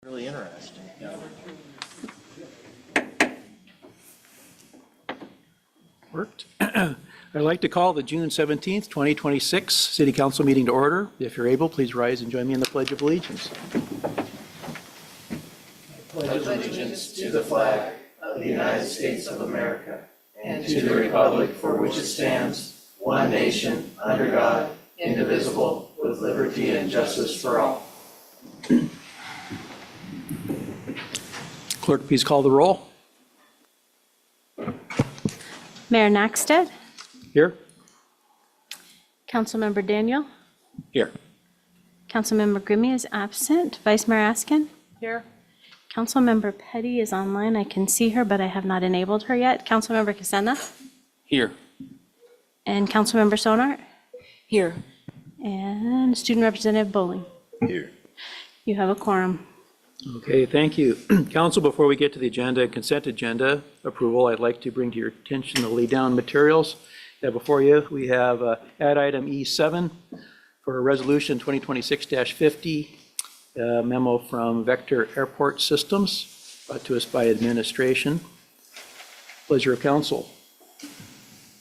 Really interesting. Yeah. Worked. I'd like to call the June 17th, 2026 City Council meeting to order. If you're able, please rise and join me in the Pledge of Allegiance. Pledge allegiance to the flag of the United States of America and to the republic for which it stands, one nation, under God, indivisible, with liberty and justice for all. Clerk, please call the roll. Mayor Nackstead, Here? Councilmember Daniel, Here. Councilmember Grimmy is absent, Vice Mayor Askin. Here. Councilmember Petty is online. I can see her, but I have not enabled her yet. Councilmember Casena Here. and Councilmember Sonart Here. and Student Representative Bowling. Here. You have a quorum. Okay, thank you. Council, before we get to the agenda, consent agenda approval, I'd like to bring to your attention the lay down materials. Before you, we have add item E7 for resolution 2026-50, memo from Vector Airport Systems, brought to us by administration. Pleasure of council.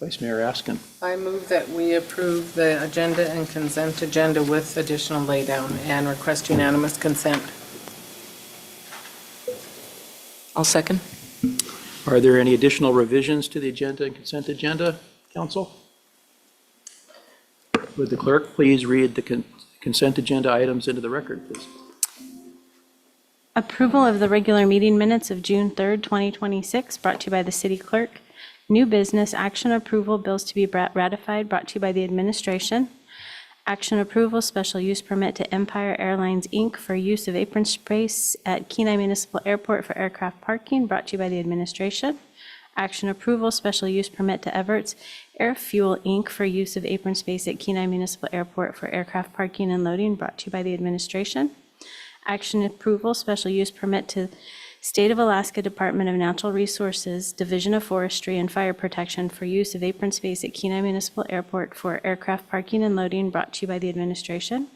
Vice Mayor Askin. I move that we approve the agenda and consent agenda with additional laydown and request unanimous consent. I'll second. Are there any additional revisions to the agenda and consent agenda, council? Would the clerk please read the consent agenda items into the record, please? Approval of the regular meeting minutes of June 3rd, 2026, brought to you by the city clerk. New business action approval, bills to be ratified, brought to you by the administration. Action approval, special use permit to Empire Airlines, Inc. for use of apron space at Kenai Municipal Airport for aircraft parking, brought to you by the administration. Action approval, special use permit to Everts Air Fuel, Inc. for use of apron space at Kenai Municipal Airport for aircraft parking and loading, brought to you by the administration. Action approval, special use permit to State of Alaska Department of Natural Resources, Division of Forestry and Fire Protection for use of apron space at Kenai Municipal Airport for aircraft parking and loading, brought to you by the administration.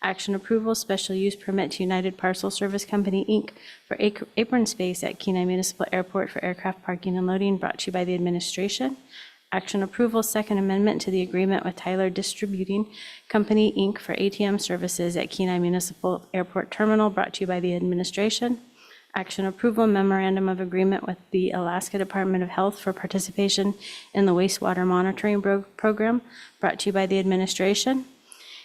Action approval, special use permit to United Parcel Service Company, Inc. for apron space at Kenai Municipal Airport for aircraft parking and loading, brought to you by the administration. Action approval, second amendment to the agreement with Tyler Distributing Company, Inc. for ATM services at Kenai Municipal Airport Terminal, brought to you by the administration. Action approval, memorandum of agreement with the Alaska Department of Health for participation in the wastewater monitoring program, brought to you by the administration.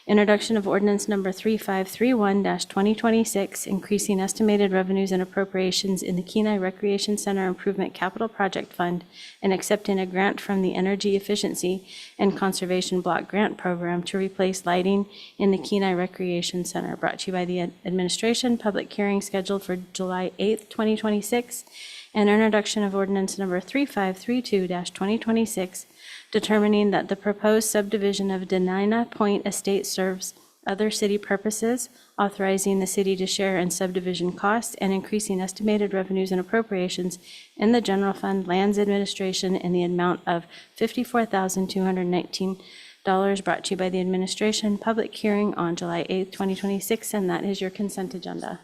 Introduction of ordinance number 3531-2026, increasing estimated revenues and appropriations in the Kenai Recreation Center Improvement Capital Project Fund and accepting a grant from the Energy Efficiency and Conservation Block Grant Program to replace lighting in the Kenai Recreation Center, brought to you by the administration. Public hearing scheduled for July 8th, 2026. And introduction of ordinance number 3532-2026, determining that the proposed subdivision of Denina Point Estate serves other city purposes, authorizing the city to share in subdivision costs, and increasing estimated revenues and appropriations in the general fund lands administration in the amount of $54,219, brought to you by the administration. Public hearing on July 8th, 2026, and that is your consent agenda.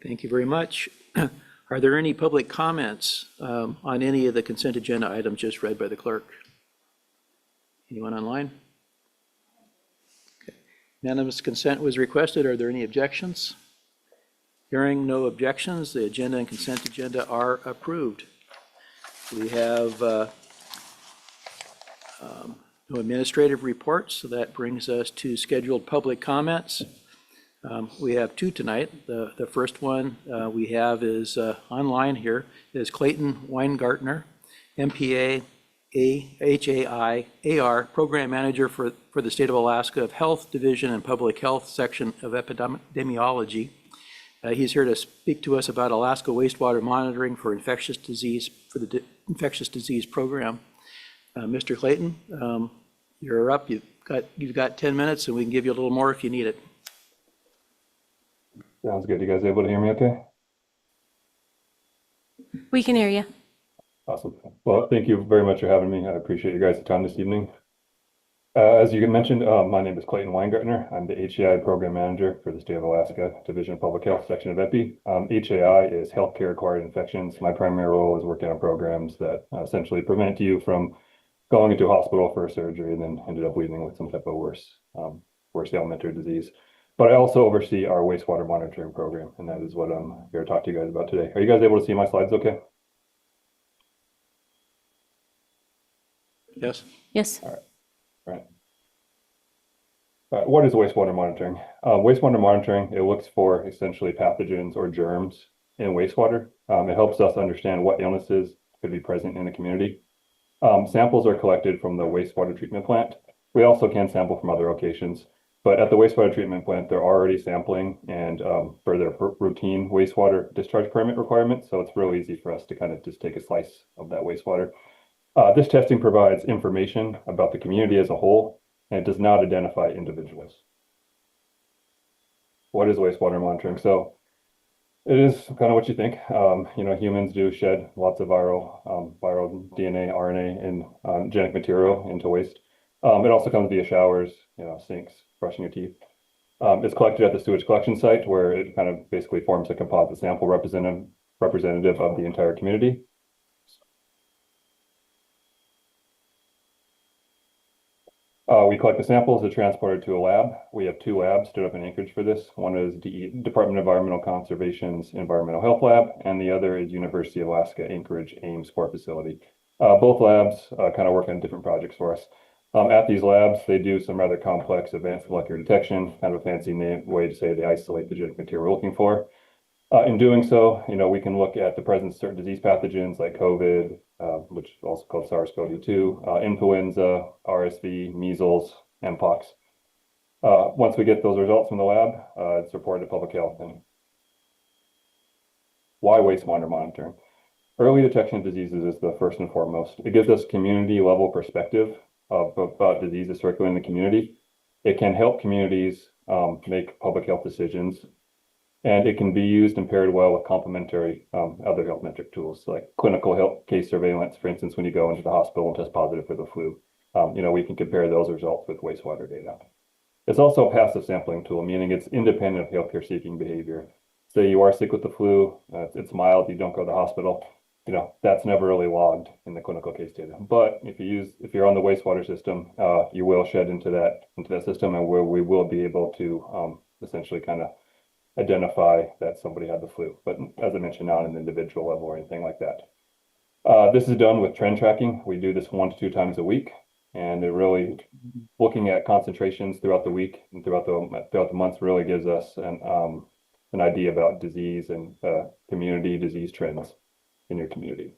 Thank you very much. Are there any public comments on any of the consent agenda items just read by the clerk? Anyone online? Okay. Unanimous consent was requested. Are there any objections? Hearing no objections, the agenda and consent agenda are approved. We have no administrative reports, so that brings us to scheduled public comments. We have two tonight. The first one we have is online here, is Clayton Weingartner, MPA, HAI-AR, Program Manager for the State of Alaska of Health Division and Public Health Section of Epidemiology. He's here to speak to us about Alaska wastewater monitoring for infectious disease, for the infectious disease program. Mr. Clayton, you're up. You've got 10 minutes, and we can give you a little more if you need it. Sounds good. You guys able to hear me okay? We can hear you. Awesome. Well, thank you very much for having me. I appreciate you guys' time this evening. As you mentioned, my name is Clayton Weingartner. I'm the HAI Program Manager for the State of Alaska Division of Public Health section of EPI. HAI is healthcare acquired infections. My primary role is working on programs that essentially prevent you from going into a hospital for a surgery and then ended up leaving with some type of worse ailment or disease. But I also oversee our wastewater monitoring program, and that is what I'm here to talk to you guys about today. Are you guys able to see my slides okay? Yes? Yes. Right. What is wastewater monitoring? Wastewater monitoring, it looks for essentially pathogens or germs in wastewater. It helps us understand what illnesses could be present in a community. Samples are collected from the wastewater treatment plant. We also can sample from other locations, but at the wastewater treatment plant, they're already sampling and for their routine wastewater discharge permit requirements. So it's real easy for us to kind of just take a slice of that wastewater. This testing provides information about the community as a whole, and it does not identify individuals. What is wastewater monitoring? So it is kind of what you think. Humans do shed lots of viral DNA, RNA, and genetic material into waste. It also comes via showers, sinks, brushing your teeth. It's collected at the sewage collection site where it kind of basically forms a composite sample representative of the entire community. We collect the samples and transport it to a lab. We have 2 labs stood up in Anchorage for this. One is the Department of Environmental Conservation's Environmental Health Lab, and the other is University of Alaska Anchorage Ames Core Facility. Both labs kind of work on different projects for us. At these labs, they do some rather complex advanced molecular detection, kind of a fancy way to say they isolate the genetic material we're looking for. In doing so, we can look at the presence of certain disease pathogens like COVID, which is also called SARS-CoV-2, influenza, RSV, measles, Mpox. Once we get those results from the lab, it's reported to public health. And why wastewater monitoring? Early detection of diseases is the first and foremost. It gives us community level perspective about diseases circulating in the community. It can help communities make public health decisions. And it can be used and paired well with complementary other health metric tools like clinical health case surveillance. For instance, when you go into the hospital and test positive for the flu, we can compare those results with wastewater data. It's also a passive sampling tool, meaning it's independent of healthcare seeking behavior. Say you are sick with the flu, it's mild, you don't go to the hospital, that's never really logged in the clinical case data. But if you're on the wastewater system, you will shed into that system, and we will be able to essentially kind of identify that somebody had the flu, but as I mentioned, not an individual level or anything like that. This is done with trend tracking. We do this 1 to 2 times a week, and it really looking at concentrations throughout the week and throughout the months really gives us an idea about disease and community disease trends in your community.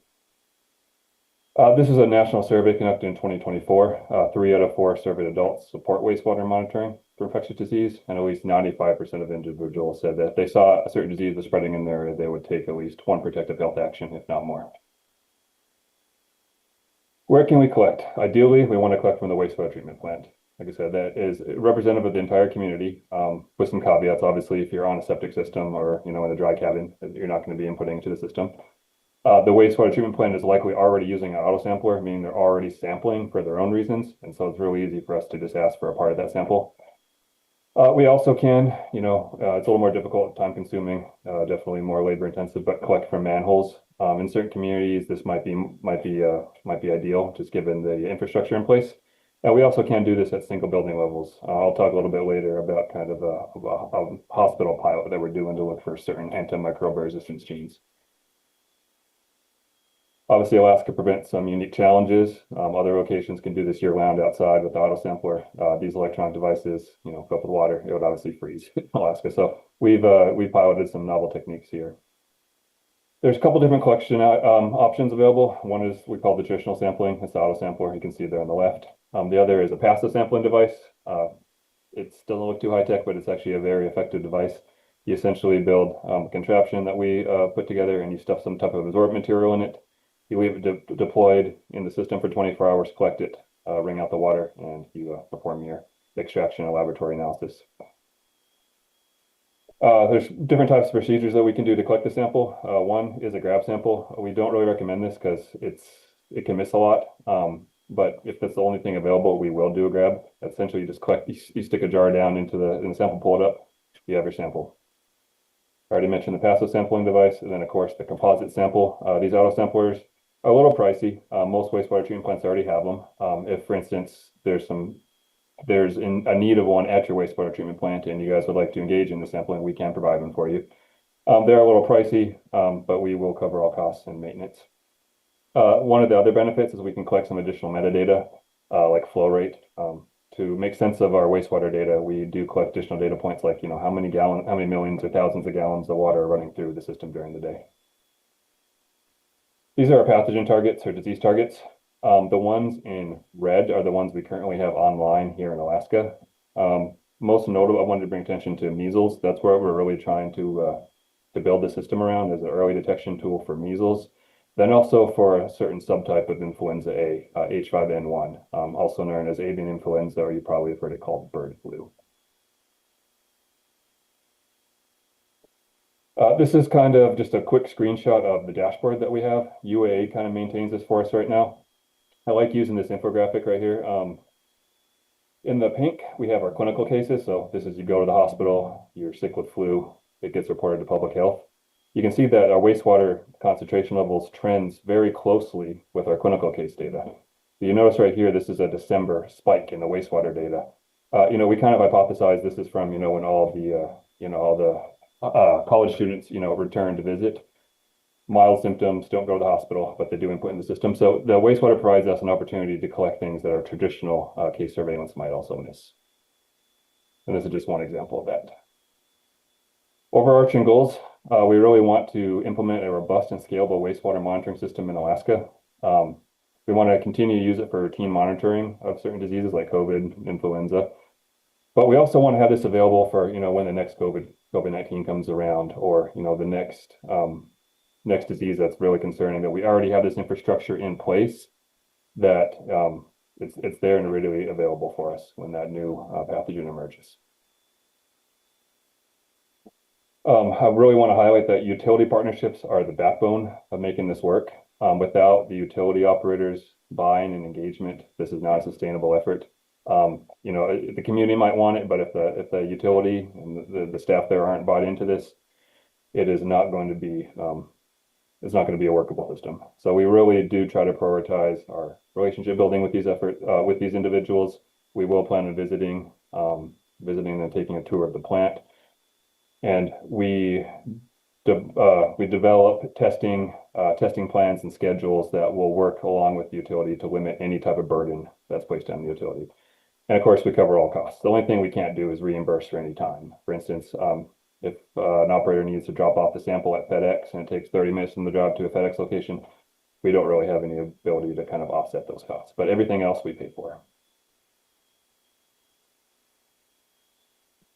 This is a national survey conducted in 2024. 3 out of 4 surveyed adults support wastewater monitoring for infectious disease, and at least 95% of individuals said that if they saw a certain disease was spreading in their area, they would take at least 1 protective health action, if not more. Where can we collect? Ideally, we want to collect from the wastewater treatment plant. Like I said, that is representative of the entire community, with some caveats. Obviously, if you're on a septic system or in a dry cabin, you're not going to be inputting into the system. The wastewater treatment plant is likely already using an autosampler, meaning they're already sampling for their own reasons. And so it's really easy for us to just ask for a part of that sample. We also can, it's a little more difficult, time consuming, definitely more labor intensive, but collect from manholes. In certain communities, this might be ideal, just given the infrastructure in place. And we also can do this at single building levels. I'll talk a little bit later about kind of a hospital pilot that we're doing to look for certain antimicrobial resistance genes. Obviously, Alaska presents some unique challenges. Other locations can do this year-round outside with the autosampler. These electronic devices, filled with water, it would obviously freeze in Alaska. So we've piloted some novel techniques here. There's a couple different collection options available. One is we call the traditional sampling. It's the autosampler. You can see there on the left. The other is a passive sampling device. It doesn't look too high-tech, but it's actually a very effective device. You essentially build a contraption that we put together, and you stuff some type of absorbent material in it. You leave it deployed in the system for 24 hours, collect it, wring out the water, and you perform your extraction and laboratory analysis. There's different types of procedures that we can do to collect the sample. One is a grab sample. We don't really recommend this because it can miss a lot. but if that's the only thing available, we will do a grab. Essentially, you just collect, you stick a jar down into the sample, pull it up, you have your sample. I already mentioned the passive sampling device, and then of course the composite sample. These auto samplers are a little pricey. Most wastewater treatment plants already have them. If, for instance, there's a need of one at your wastewater treatment plant, and you guys would like to engage in the sampling, we can provide them for you. They're a little pricey, but we will cover all costs and maintenance. One of the other benefits is we can collect some additional metadata, like flow rate. To make sense of our wastewater data, we do collect additional data points like, how many millions or thousands of gallons of water are running through the system during the day. These are our pathogen targets or disease targets. The ones in red are the ones we currently have online here in Alaska. Most notable, I wanted to bring attention to measles. That's where we're really trying to build the system around as an early detection tool for measles. Then also for a certain subtype of influenza A, H5N1, also known as avian influenza, or you probably have heard it called bird flu. This is kind of just a quick screenshot of the dashboard that we have. UAA kind of maintains this for us right now. I like using this infographic right here. In the pink, we have our clinical cases. So this is you go to the hospital, you're sick with flu, it gets reported to public health. You can see that our wastewater concentration levels trends very closely with our clinical case data. You notice right here, this is a December spike in the wastewater data. We kind of hypothesize this is from, when all the college students, return to visit. Mild symptoms, don't go to the hospital, but they do input in the system. So the wastewater provides us an opportunity to collect things that our traditional case surveillance might also miss. And this is just one example of that. Overarching goals, we really want to implement a robust and scalable wastewater monitoring system in Alaska. We want to continue to use it for routine monitoring of certain diseases like COVID, influenza. But we also want to have this available for, when the next COVID-19 comes around, or, the next disease that's really concerning, that we already have this infrastructure in place that it's there and readily available for us when that new pathogen emerges. I really want to highlight that utility partnerships are the backbone of making this work. Without the utility operators' buy-in and engagement, this is not a sustainable effort. The community might want it, but if the utility and the staff there aren't bought into this, it is not going to be it's not going to be a workable system. So we really do try to prioritize our relationship building with these with these individuals. We will plan on visiting and taking a tour of the plant. And we develop testing plans and schedules that will work along with the utility to limit any type of burden that's placed on the utility. And of course, we cover all costs. The only thing we can't do is reimburse for any time. For instance, if an operator needs to drop off the sample at FedEx and it takes 30 minutes from the job to a FedEx location, we don't really have any ability to kind of offset those costs. But everything else we pay for.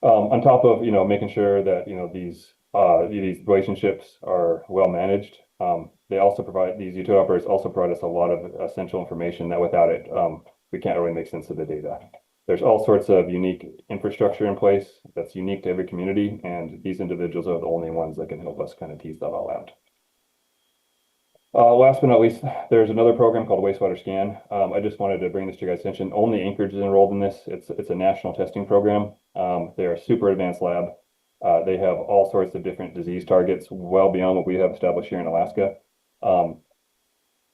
On top of making sure that these relationships are well managed, these utility operators also provide us a lot of essential information that without it we can't really make sense of the data. There's all sorts of unique infrastructure in place that's unique to every community, and these individuals are the only ones that can help us kind of tease that all out. Last but not least, there's another program called Wastewater Scan. I just wanted to bring this to your guys' attention. Only Anchorage is enrolled in this. It's a national testing program. They're a super advanced lab. They have all sorts of different disease targets, well beyond what we have established here in Alaska.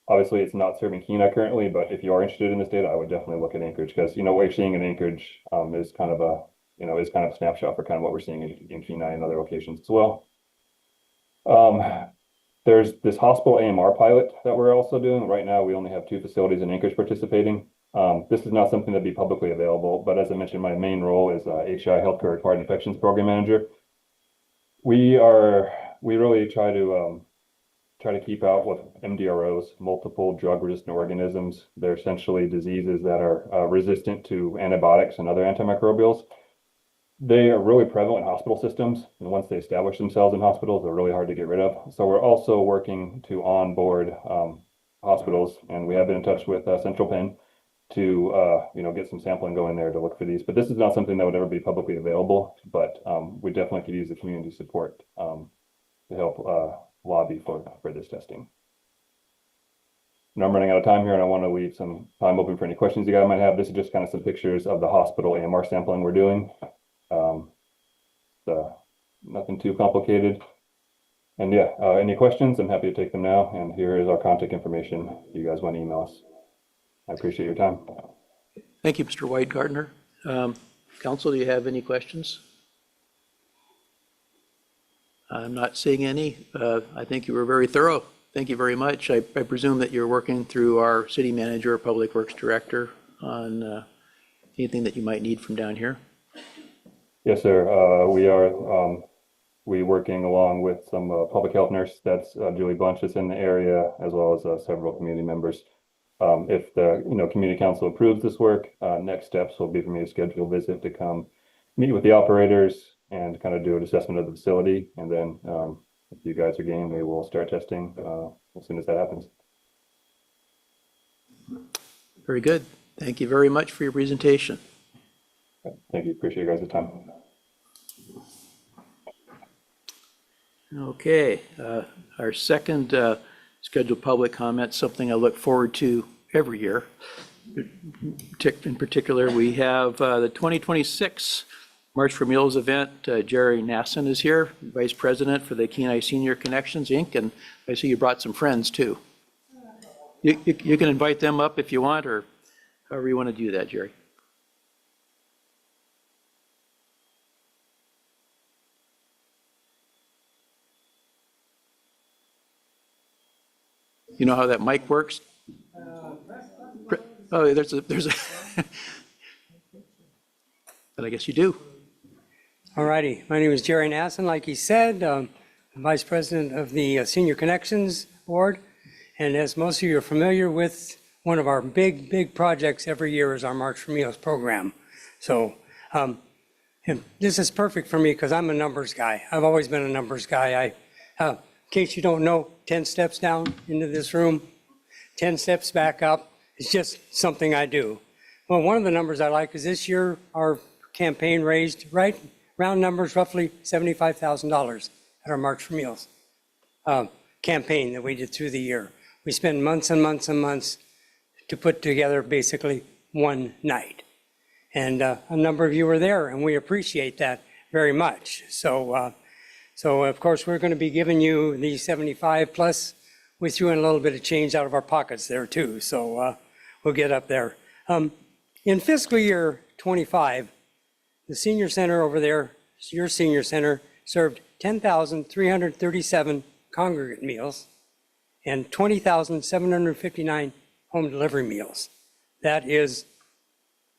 Obviously, it's not serving Kenai currently, but if you are interested in this data, I would definitely look at Anchorage, because what you're seeing in Anchorage is kind of a snapshot for kind of what we're seeing in Kenai and other locations as well. There's this hospital AMR pilot that we're also doing. Right now, we only have 2 facilities in Anchorage participating. This is not something that'd be publicly available, but as I mentioned, my main role is HI Healthcare Acquired Infections Program Manager. We really try to keep out with MDROs, multiple drug-resistant organisms. They're essentially diseases that are resistant to antibiotics and other antimicrobials. They are really prevalent in hospital systems, and once they establish themselves in hospitals, they're really hard to get rid of. So we're also working to onboard hospitals, and we have been in touch with Central Penn to get some sampling going there to look for these. But this is not something that would ever be publicly available, but we definitely could use the community support to help lobby for this testing. And I'm running out of time here, and I want to leave some time open for any questions you guys might have. This is just kind of some pictures of the hospital AMR sampling we're doing. So nothing too complicated. And yeah, any questions, I'm happy to take them now. And here is our contact information if you guys want to email us. I appreciate your time. Thank you, Mr. White Gardner. Council, do you have any questions? I'm not seeing any. I think you were very thorough. Thank you very much. I presume that you're working through our city manager or public works director on anything that you might need from down here. Yes, sir. We are working along with some public health nurse. That's Julie Bunch that's in the area, as well as several community members. If the community council approves this work, next steps will be for me to schedule a visit to come meet with the operators and kind of do an assessment of the facility. And then if you guys are game, we will start testing as soon as that happens. Very good. Thank you very much for your presentation. Thank you. Appreciate you guys' time. Okay, our second scheduled public comment, something I look forward to every year. In particular, we have the 2026 March for Meals event. Jerry Nasson is here, Vice President for the Kenai Senior Connections, Inc., and I see you brought some friends too. You can invite them up if you want, or however you want to do that, Jerry. You know how that mic works? Oh, there's a, but I guess you do. All righty. My name is Jerry Nasson, like he said, Vice President of the Senior Connections Board. And as most of you are familiar with, one of our big projects every year is our March for Meals program. So and this is perfect for me because I'm a numbers guy. I've always been a numbers guy. In case you don't know, 10 steps down into this room, 10 steps back up. It's just something I do. Well, one of the numbers I like is this year our campaign raised, right, round numbers, roughly $75,000 at our March for Meals campaign that we did through the year. We spent months and months and months to put together basically one night. And a number of you were there, and we appreciate that very much. So of course, we're going to be giving you the 75 plus. We threw in a little bit of change out of our pockets there too. So we'll get up there. In fiscal year 25, the senior center over there, your senior center, served 10,337 congregate meals and 20,759 home delivery meals. That is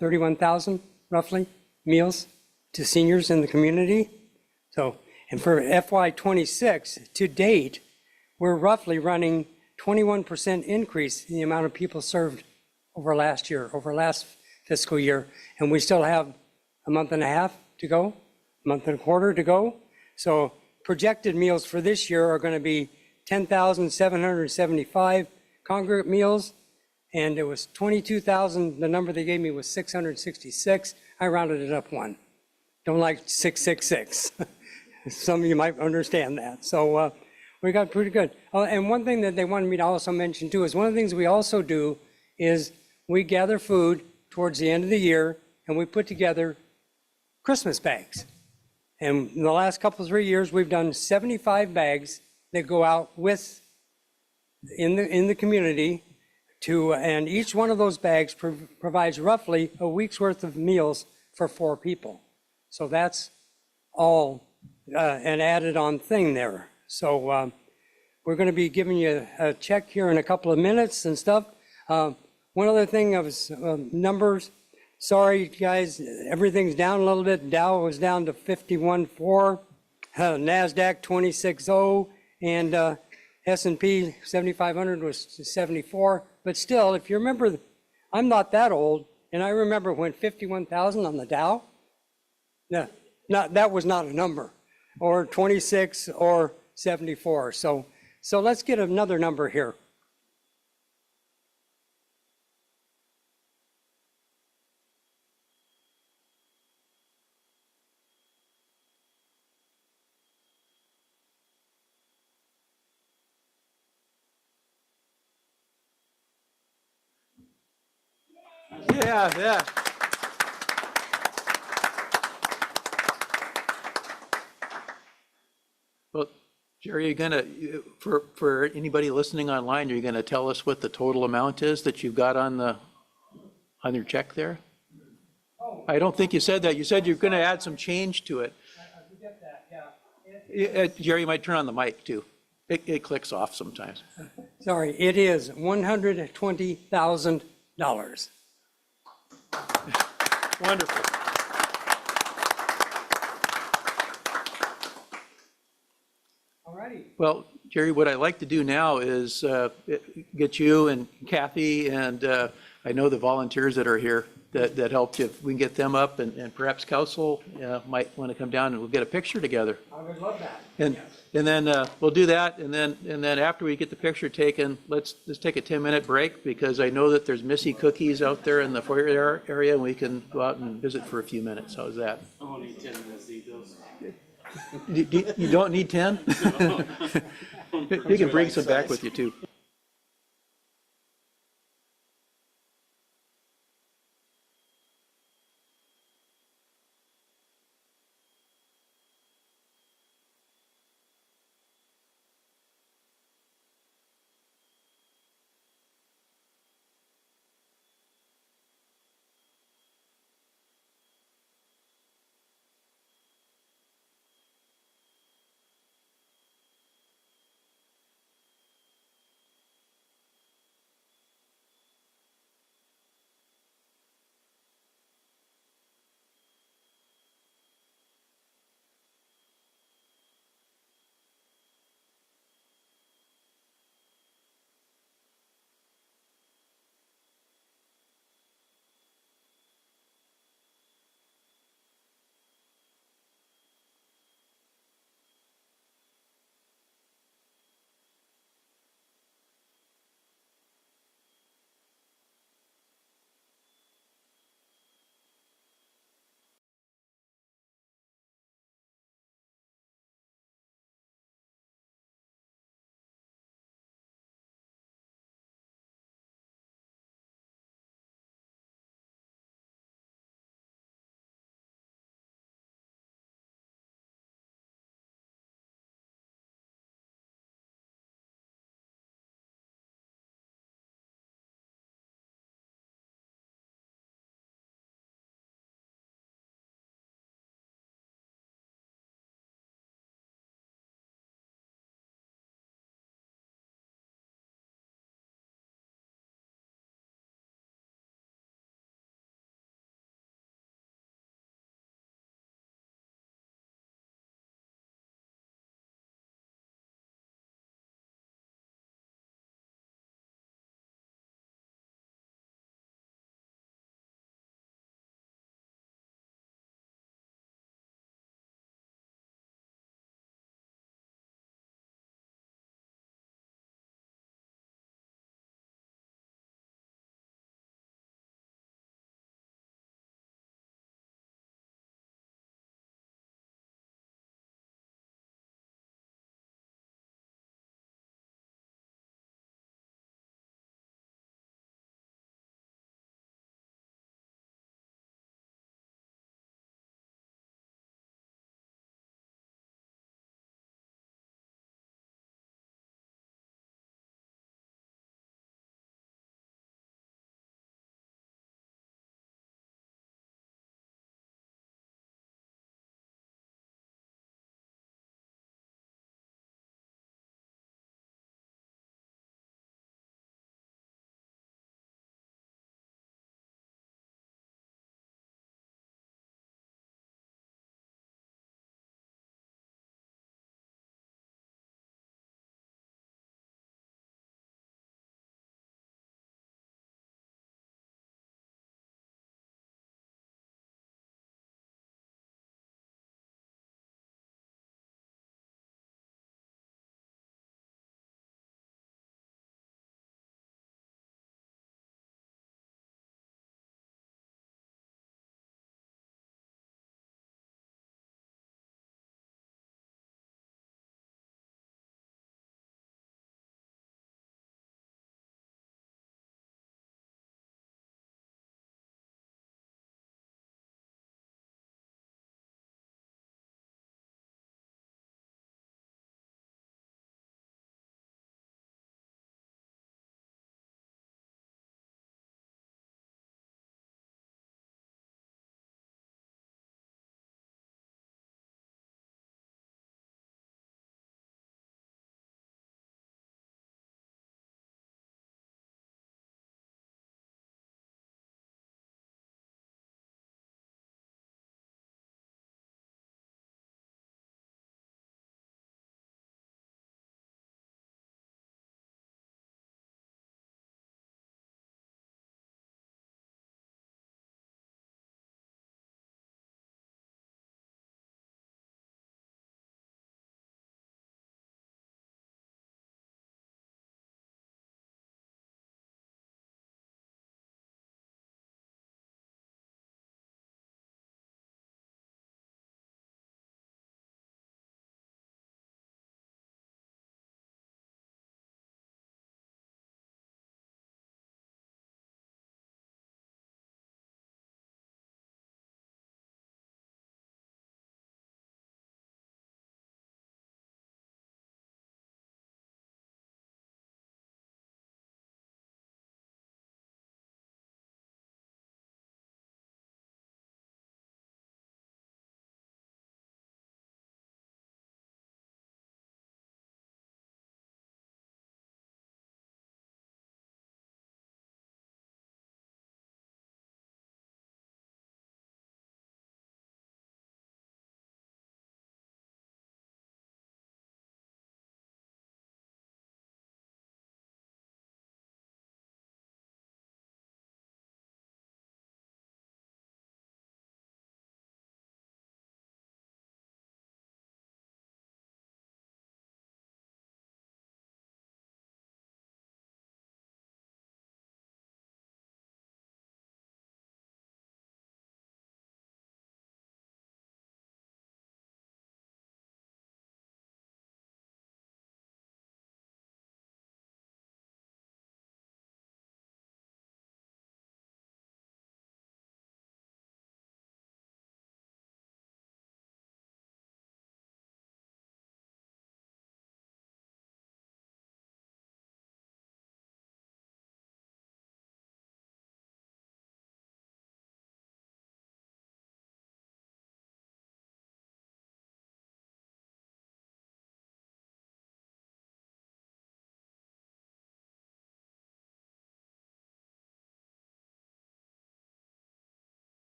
31,000 roughly meals to seniors in the community. So, and for FY26 to date, we're roughly running 21% increase in the amount of people served over last fiscal year. And we still have a month and a half to go, a month and a quarter to go. So projected meals for this year are going to be 10,775 congregate meals. And it was 22,000. The number they gave me was 666. I rounded it up one. Don't like 666. Some of you might understand that. So we got pretty good. And one thing that they wanted me to also mention too is one of the things we also do is we gather food towards the end of the year and we put together Christmas bags. And in the last couple, 3 years, we've done 75 bags that go out with in the community to, and each one of those bags provides roughly a week's worth of meals for 4 people. So that's all an added on thing there. So we're going to be giving you a check here in a couple of minutes and stuff. One other thing of numbers. Sorry, guys, everything's down a little bit. Dow was down to 51.4, NASDAQ 26.0, and S&P 7,500 was 74. But still, if you remember, I'm not that old, and I remember when 51,000 on the Dow, that was not a number, or 26 or 74. So let's get another number here. Yeah, yeah. Well, Jerry, you're gonna, for anybody listening online, you're gonna tell us what the total amount is that you've got on your check there? I don't think you said that. You said you're gonna add some change to it. I forget that, yeah. Jerry, you might turn on the mic too. It clicks off sometimes. Sorry, it is $120,000. Wonderful. All righty. Well, Jerry, what I'd like to do now is get you and Kathy and I know the volunteers that are here that helped you. If we can get them up and perhaps council might want to come down and we'll get a picture together. I would love that. And then we'll do that, and then after we get the picture taken, let's take a 10-minute break, because I know that there's Missy cookies out there in the foyer area, and we can go out and visit for a few minutes. How's that? I won't need 10 minutes to eat those. You don't need 10? You can bring some back with you, too.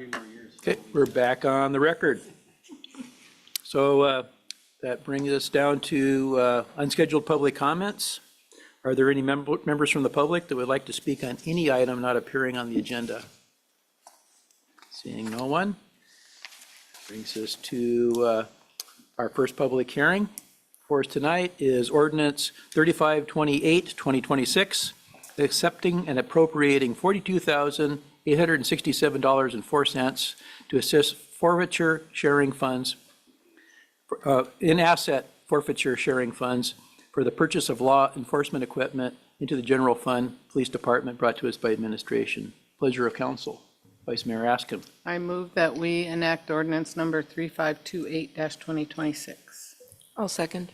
Okay, we're back on the record. So that brings us down to unscheduled public comments. Are there any members from the public that would like to speak on any item not appearing on the agenda? Seeing no one. Brings us to our first public hearing. For us tonight is ordinance 3528, 2026, accepting and appropriating $42,867.04 to assist forfeiture sharing funds, in asset forfeiture sharing funds for the purchase of law enforcement equipment into the general fund, police department, brought to us by administration. Pleasure of council. Vice Mayor Askin. I move that we enact ordinance number 3528-2026. I'll second.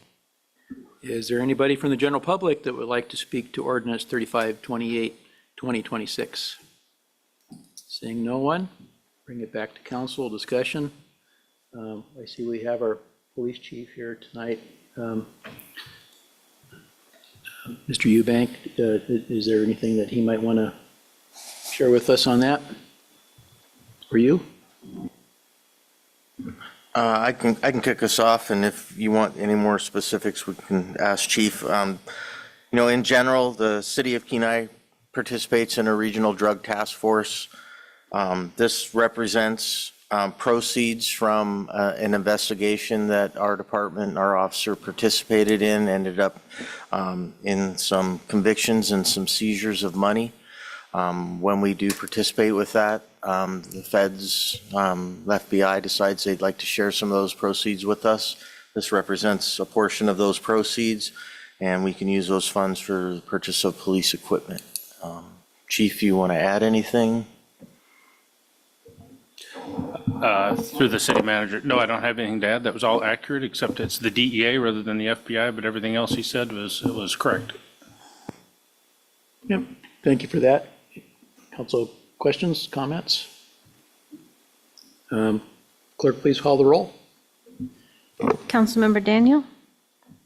Is there anybody from the general public that would like to speak to ordinance 3528, 2026? Seeing no one, bring it back to council discussion. I see we have our police chief here tonight. Mr. Eubank, is there anything that he might want to share with us on that? For you? I can kick us off, and if you want any more specifics, we can ask Chief. In general, the city of Kenai participates in a regional drug task force. This represents proceeds from an investigation that our department, our officer participated in, ended up in some convictions and some seizures of money. When we do participate with that, the feds, FBI decides they'd like to share some of those proceeds with us. This represents a portion of those proceeds, and we can use those funds for the purchase of police equipment. Chief, you want to add anything? Through the city manager. No, I don't have anything to add. That was all accurate, except it's the DEA rather than the FBI, but everything else he said was correct. Yep, thank you for that. Council questions, comments? Clerk, please call the roll. Councilmember Daniel?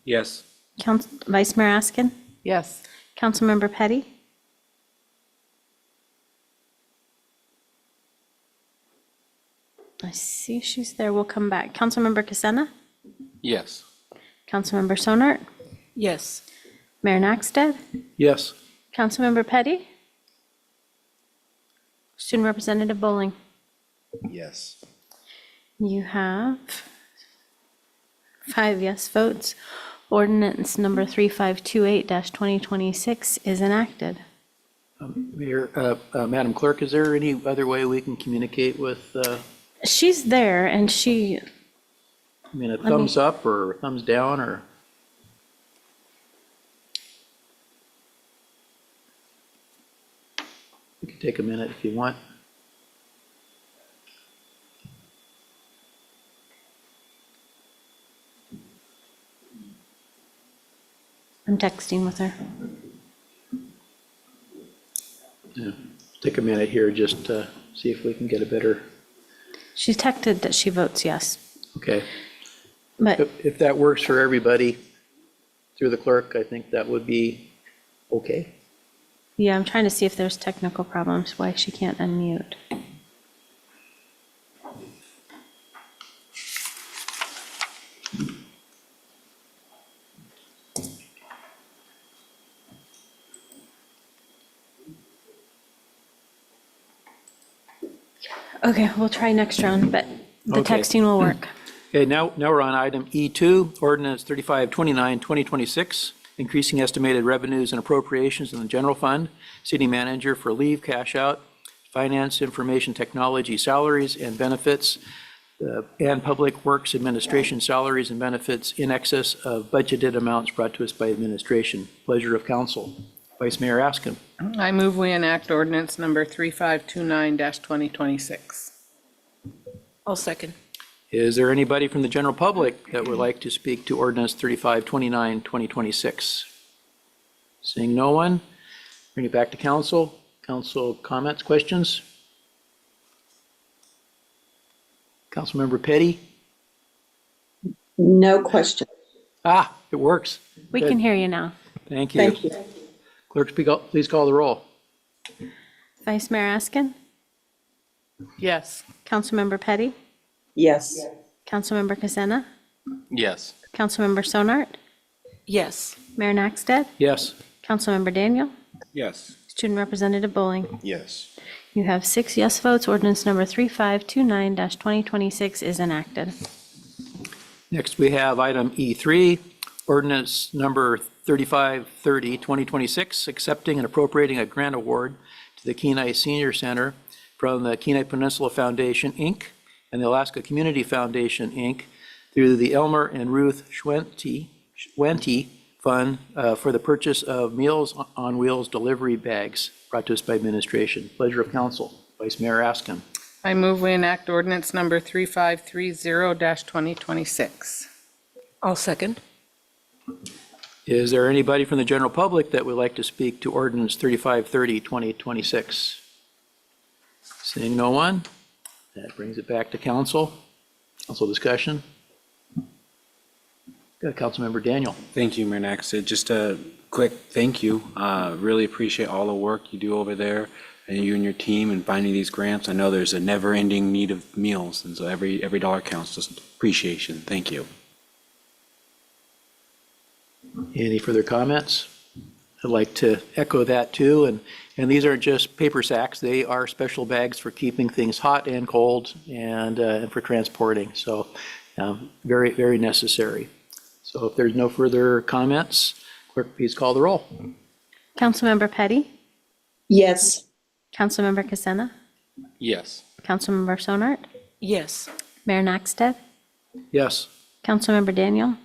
Yes. Vice Mayor Askin? Yes. Councilmember Petty? I see she's there. We'll come back. Councilmember Casena? Yes. Councilmember Sonart? Yes. Mayor Naxted? Yes. Councilmember Petty? Student Representative Bowling? Yes. You have 5 yes votes. Ordinance number 3528-2026 is enacted. Mayor, Madam Clerk, is there any other way we can communicate with, She's there and she, a thumbs up or thumbs down or? We can take a minute if you want. I'm texting with her. Yeah. Take a minute here just to see if we can get a better, She texted that she votes yes, okay. but If that works for everybody through the clerk, I think that would be okay. yeah, I'm trying to see if there's technical problems, why she can't unmute. Okay, we'll try next round, but the Okay. texting will work. Okay, now we're on item E2, ordinance 3529, 2026, increasing estimated revenues and appropriations in the general fund, city manager for leave, cash out, finance, information technology salaries and benefits, and public works administration salaries and benefits in excess of budgeted amounts brought to us by administration. Pleasure of council. Vice Mayor Askin. I move we enact ordinance number 3529-2026. I'll second. Is there anybody from the general public that would like to speak to ordinance 3529, 2026? Seeing no one, bring it back to council. Council comments, questions? Councilmember Petty? No question. Ah, it works. We can hear you now. Thank you. Thank you. Clerk, please call the roll. Vice Mayor Askin? Yes. Councilmember Petty, Yes. Councilmember Casena, Yes. Councilmember Sonart, Yes. Mayor Nakstad, Yes. Councilmember Daniel, Yes. Student Representative Bowling. Yes. You have 6 yes votes. Ordinance number 3529-2026 is enacted. Next, we have item E3, ordinance number 3530, 2026, accepting and appropriating a grant award to the Kenai Senior Center from the Kenai Peninsula Foundation, Inc., and the Alaska Community Foundation, Inc., through the Elmer and Ruth Schwente Fund for the purchase of Meals on Wheels delivery bags, brought to us by administration. Pleasure of council. Vice Mayor Askin. I move we enact ordinance number 3530-2026. I'll second. Is there anybody from the general public that would like to speak to ordinance 3530, 2026? Seeing no one, that brings it back to council. Council discussion. Good, Councilmember Daniel. Thank you, Mayor Nakstad. Just a quick thank you. Really appreciate all the work you do over there, and you and your team in finding these grants. I know there's a never-ending need of meals, and so every dollar counts. Just appreciation. Thank you. Any further comments? I'd like to echo that too, and these aren't just paper sacks, they are special bags for keeping things hot and cold and for transporting, so very, very necessary. So if there's no further comments, clerk, please call the roll. Councilmember Petty, Yes. Councilmember Casena, Yes. Councilmember Sonart, Yes. Mayor Nakstad, Yes. Councilmember Daniel,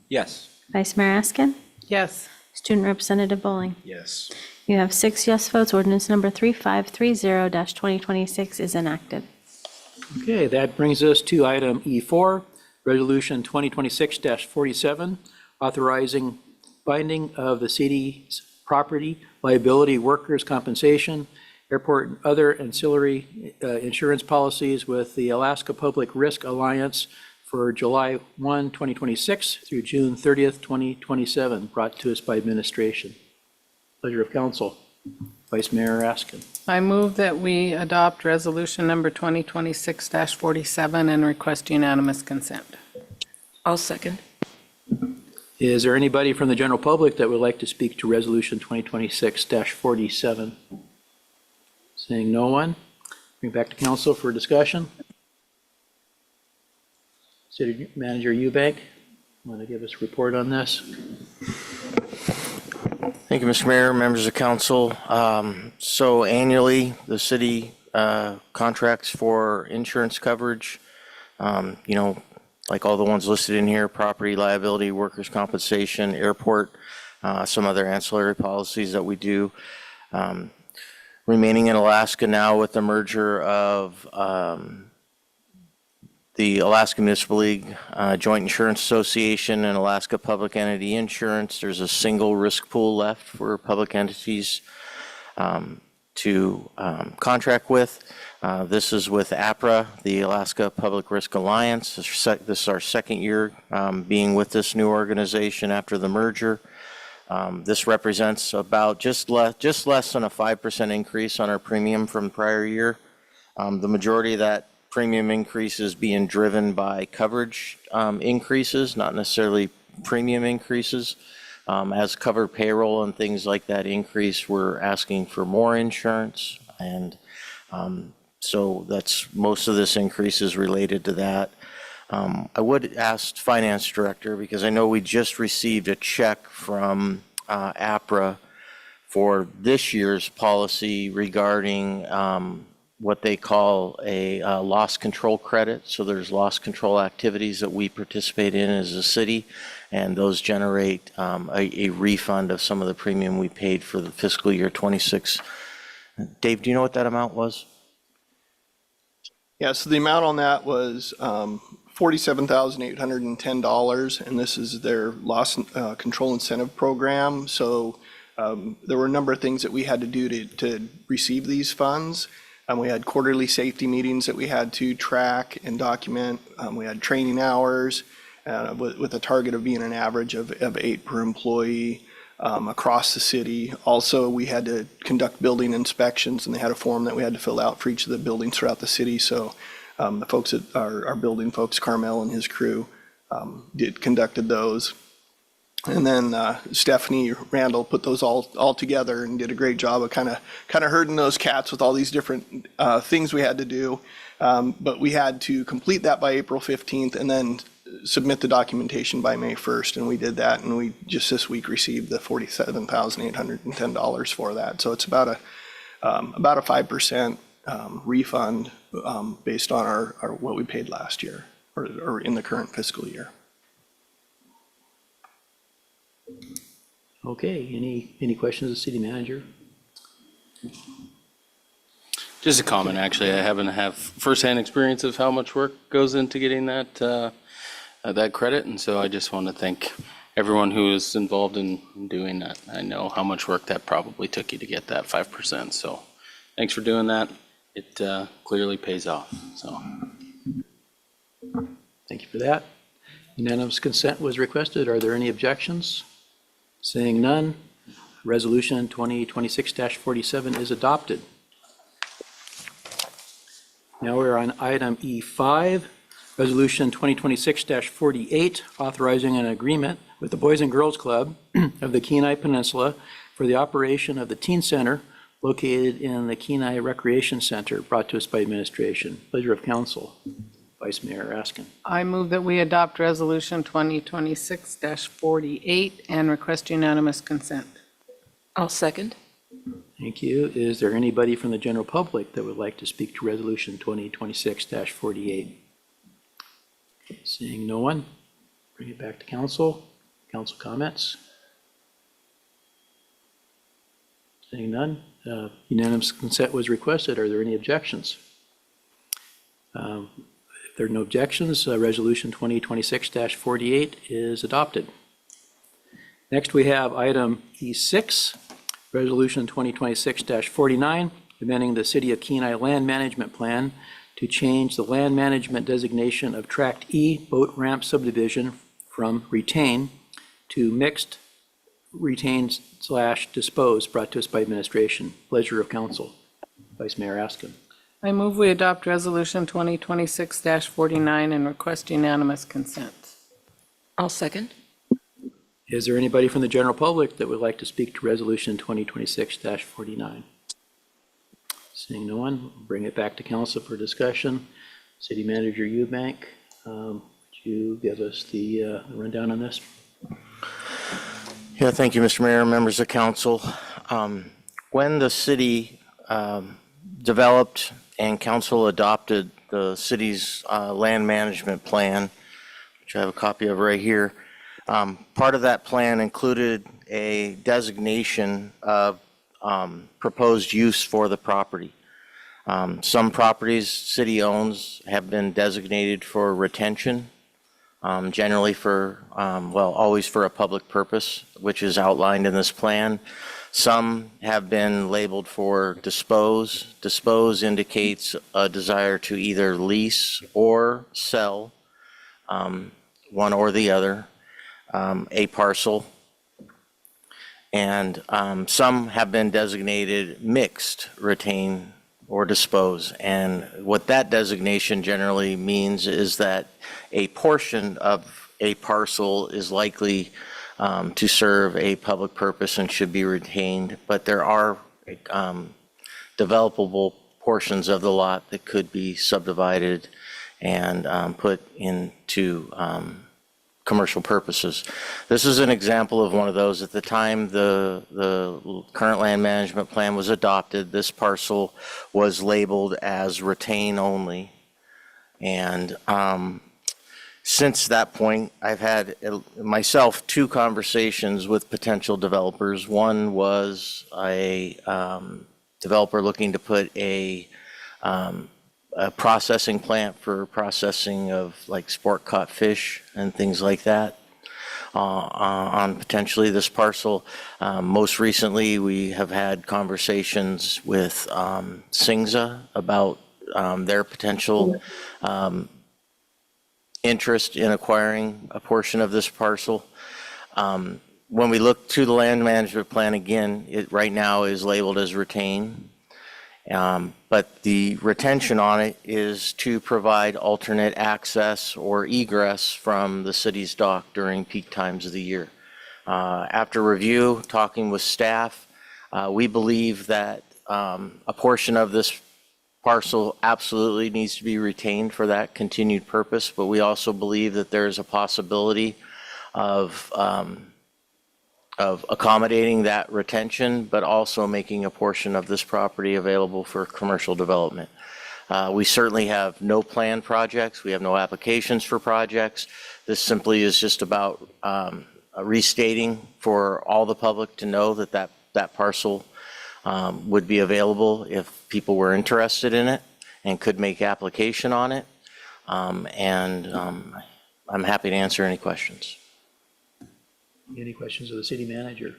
Yes. Vice Mayor Askin, Yes. Student Representative Bowling. Yes. You have 6 yes votes. Ordinance number 3530-2026 is enacted. Okay, that brings us to item E4, Resolution 2026-47, authorizing binding of the city's property liability workers' compensation, airport and other ancillary insurance policies with the Alaska Public Risk Alliance for July 1, 2026 through June 30th, 2027, brought to us by administration. Pleasure of council. Vice Mayor Askin. I move that we adopt resolution number 2026-47 and request unanimous consent. I'll second. Is there anybody from the general public that would like to speak to Resolution 2026-47? Seeing no one, bring back to council for discussion. City Manager Eubank, want to give us a report on this? Thank you, Mr. Mayor, members of council. So annually, the city contracts for insurance coverage, like all the ones listed in here, property, liability, workers' compensation, airport, some other ancillary policies that we do. Remaining in Alaska now with the merger of the Alaska Municipal League Joint Insurance Association and Alaska Public Entity Insurance, there's a single risk pool left for public entities to contract with. This is with APRA, the Alaska Public Risk Alliance. This is our second year being with this new organization after the merger. This represents about just less than a 5% increase on our premium from the prior year. The majority of that premium increase is being driven by coverage increases, not necessarily premium increases. As covered payroll and things like that increase, we're asking for more insurance, and so that's most of this increase is related to that. I would ask Finance Director, because I know we just received a check from APRA for this year's policy regarding what they call a loss control credit. So there's loss control activities that we participate in as a city, and those generate a refund of some of the premium we paid for the fiscal year 26. Dave, do you know what that amount was? Yeah, so the amount on that was $47,810, and this is their loss control incentive program. So there were a number of things that we had to do to receive these funds. We had quarterly safety meetings that we had to track and document. We had training hours with a target of being an average of 8 per employee. across the city. Also, we had to conduct building inspections, and they had a form that we had to fill out for each of the buildings throughout the city. So the folks that our building folks, Carmel and his crew, conducted those. And then Stephanie Randall put those all together and did a great job of kind of herding those cats with all these different things we had to do. But we had to complete that by April 15th and then submit the documentation by May 1st. And we did that. And we just this week received the $47,810 for that. So it's about a 5% refund based on our what we paid last year or in the current fiscal year. Okay, any questions of the city manager? Just a comment, actually. I happen to have firsthand experience of how much work goes into getting that credit, and so I just want to thank everyone who is involved in doing that. I know how much work that probably took you to get that 5%, so thanks for doing that. It clearly pays off, so. Thank you for that. Unanimous consent was requested. Are there any objections? Seeing none, Resolution 2026-47 is adopted. Now we're on item E5, Resolution 2026-48, authorizing an agreement with the Boys and Girls Club of the Kenai Peninsula for the operation of the teen center located in the Kenai Recreation Center, brought to us by administration. Pleasure of council. Vice Mayor Raskin. I move that we adopt Resolution 2026-48 and request unanimous consent. I'll second. Thank you. Is there anybody from the general public that would like to speak to Resolution 2026-48? Seeing no one, bring it back to council. Council comments? Seeing none, unanimous consent was requested. Are there any objections? If there are no objections, Resolution 2026-48 is adopted. Next, we have item E6, Resolution 2026-49, amending the City of Kenai Land Management Plan to change the land management designation of Tract E Boat Ramp Subdivision from retain to mixed retain/dispose, brought to us by administration. Pleasure of council. Vice Mayor Askin. I move we adopt Resolution 2026-49 and request unanimous consent. I'll second. Is there anybody from the general public that would like to speak to Resolution 2026-49? Seeing no one, bring it back to council for discussion. City Manager Eubank, would you give us the rundown on this? Yeah, thank you, Mr. Mayor, members of council. When the city developed and council adopted the city's land management plan, which I have a copy of right here, part of that plan included a designation of proposed use for the property. Some properties city owns have been designated for retention, generally for, always for a public purpose, which is outlined in this plan. Some have been labeled for dispose. Dispose indicates a desire to either lease or sell, one or the other, a parcel. And some have been designated mixed, retain or dispose. And what that designation generally means is that a portion of a parcel is likely to serve a public purpose and should be retained, but there are developable portions of the lot that could be subdivided and put into commercial purposes. This is an example of one of those. At the time the current land management plan was adopted, this parcel was labeled as retain only. And since that point, I've had myself 2 conversations with potential developers. One was a developer looking to put a processing plant for processing of like sport caught fish and things like that on potentially this parcel. Most recently, we have had conversations with Singza about their potential interest in acquiring a portion of this parcel. when we look to the land management plan, again, it right now is labeled as retain. But the retention on it is to provide alternate access or egress from the city's dock during peak times of the year. After review, talking with staff, we believe that a portion of this parcel absolutely needs to be retained for that continued purpose, but we also believe that there is a possibility of accommodating that retention, but also making a portion of this property available for commercial development. We certainly have no planned projects. We have no applications for projects. This simply is just about restating for all the public to know that that parcel would be available if people were interested in it and could make application on it. I'm happy to answer any questions. Any questions of the city manager?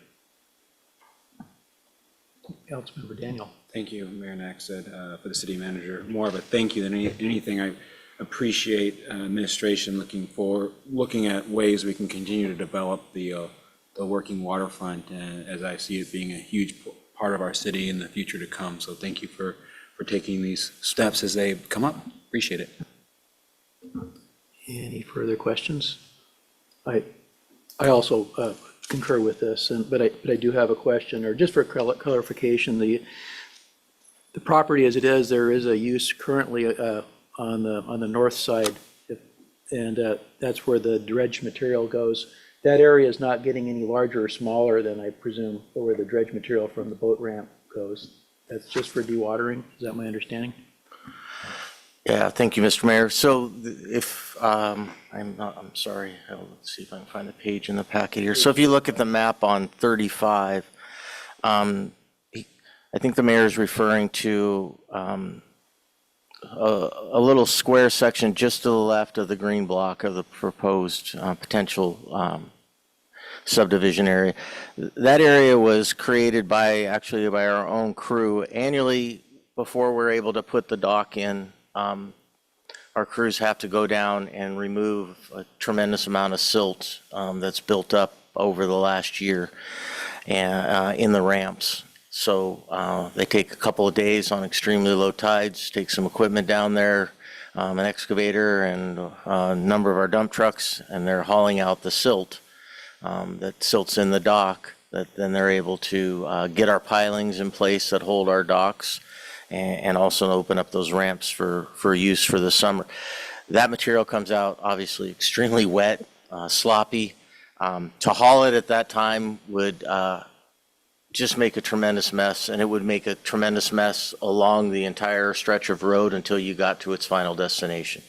Councilmember Daniel. Thank you, Mayor Naxid, for the city manager. More of a thank you than anything. I appreciate administration looking at ways we can continue to develop the working waterfront, as I see it being a huge part of our city in the future to come. So thank you for taking these steps as they come up. Appreciate it. Any further questions? I also concur with this, but I do have a question, or just for clarification, the property as it is, there is a use currently on the north side, and that's where the dredge material goes. That area is not getting any larger or smaller than, I presume, where the dredge material from the boat ramp goes. That's just for dewatering. Is that my understanding? Yeah, thank you, Mr. Mayor. So if, I'm sorry, let's see if I can find the page in the packet here. So if you look at the map on 35, I think the mayor is referring to a little square section just to the left of the green block of the proposed potential subdivision area. That area was created by our own crew annually. Before we're able to put the dock in, our crews have to go down and remove a tremendous amount of silt that's built up over the last year in the ramps. So they take a couple of days on extremely low tides, take some equipment down there, an excavator and a number of our dump trucks, and they're hauling out the silt that silt's in the dock, that then they're able to get our pilings in place that hold our docks, and also open up those ramps for use for the summer. That material comes out obviously extremely wet, sloppy. To haul it at that time would just make a tremendous mess, and it would make a tremendous mess along the entire stretch of road until you got to its final destination.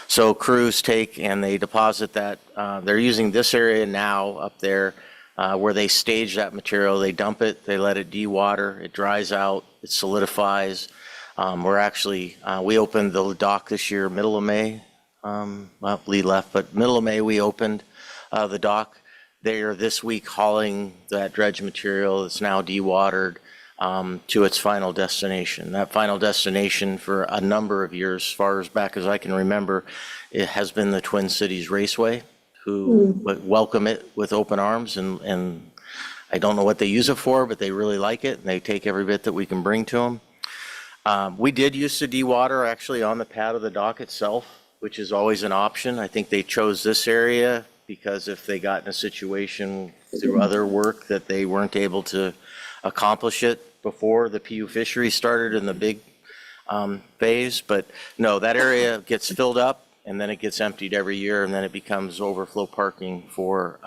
So crews take and they deposit that. They're using this area now up there where they stage that material. They dump it, they let it dewater, it dries out, it solidifies. We opened the dock this year, middle of May. Well, Lee left, but middle of May we opened the dock. They are this week hauling that dredge material that's now dewatered to its final destination. That final destination for a number of years, as far as back as I can remember, it has been the Twin Cities Raceway, who welcome it with open arms, and I don't know what they use it for, but they really like it, and they take every bit that we can bring to them. We did use to dewater actually on the pad of the dock itself, which is always an option. I think they chose this area because if they got in a situation through other work that they weren't able to accomplish it before the PU fishery started in the big phase. But no, that area gets filled up and then it gets emptied every year, and then it becomes overflow parking for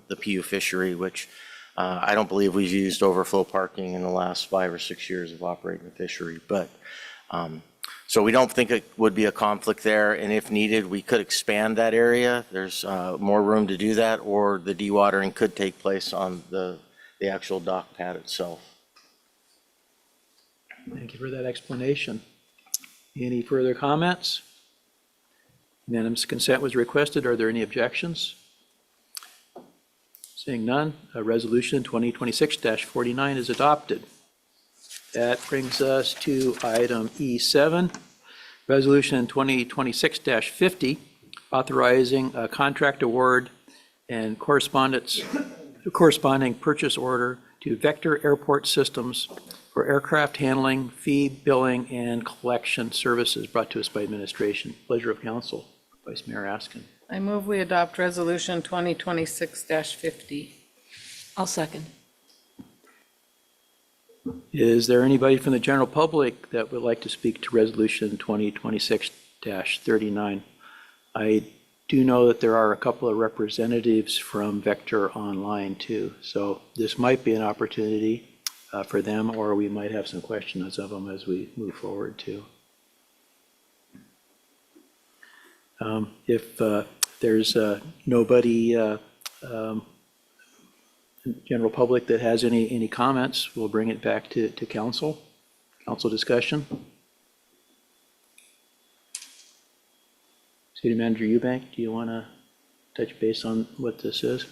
the PU fishery, which I don't believe we've used overflow parking in the last 5 or 6 years of operating the fishery. But so we don't think it would be a conflict there, and if needed, we could expand that area. There's more room to do that, or the dewatering could take place on the actual dock pad itself. Thank you for that explanation. Any further comments? Unanimous consent was requested. Are there any objections? Seeing none, resolution 2026-49 is adopted. That brings us to item E7, resolution 2026-50, authorizing a contract award and correspondence corresponding purchase order to Vector Airport Systems for aircraft handling, fee, billing, and collection services brought to us by administration. Pleasure of council. Vice Mayor Askin. I move we adopt Resolution 2026-50. I'll second. Is there anybody from the general public that would like to speak to Resolution 2026-39? I do know that there are a couple of representatives from Vector Online too, so this might be an opportunity for them, or we might have some questions of them as we move forward too. If there's nobody general public that has any comments, we'll bring it back to council. Council discussion. City Manager Eubank, do you want to touch base on what this is?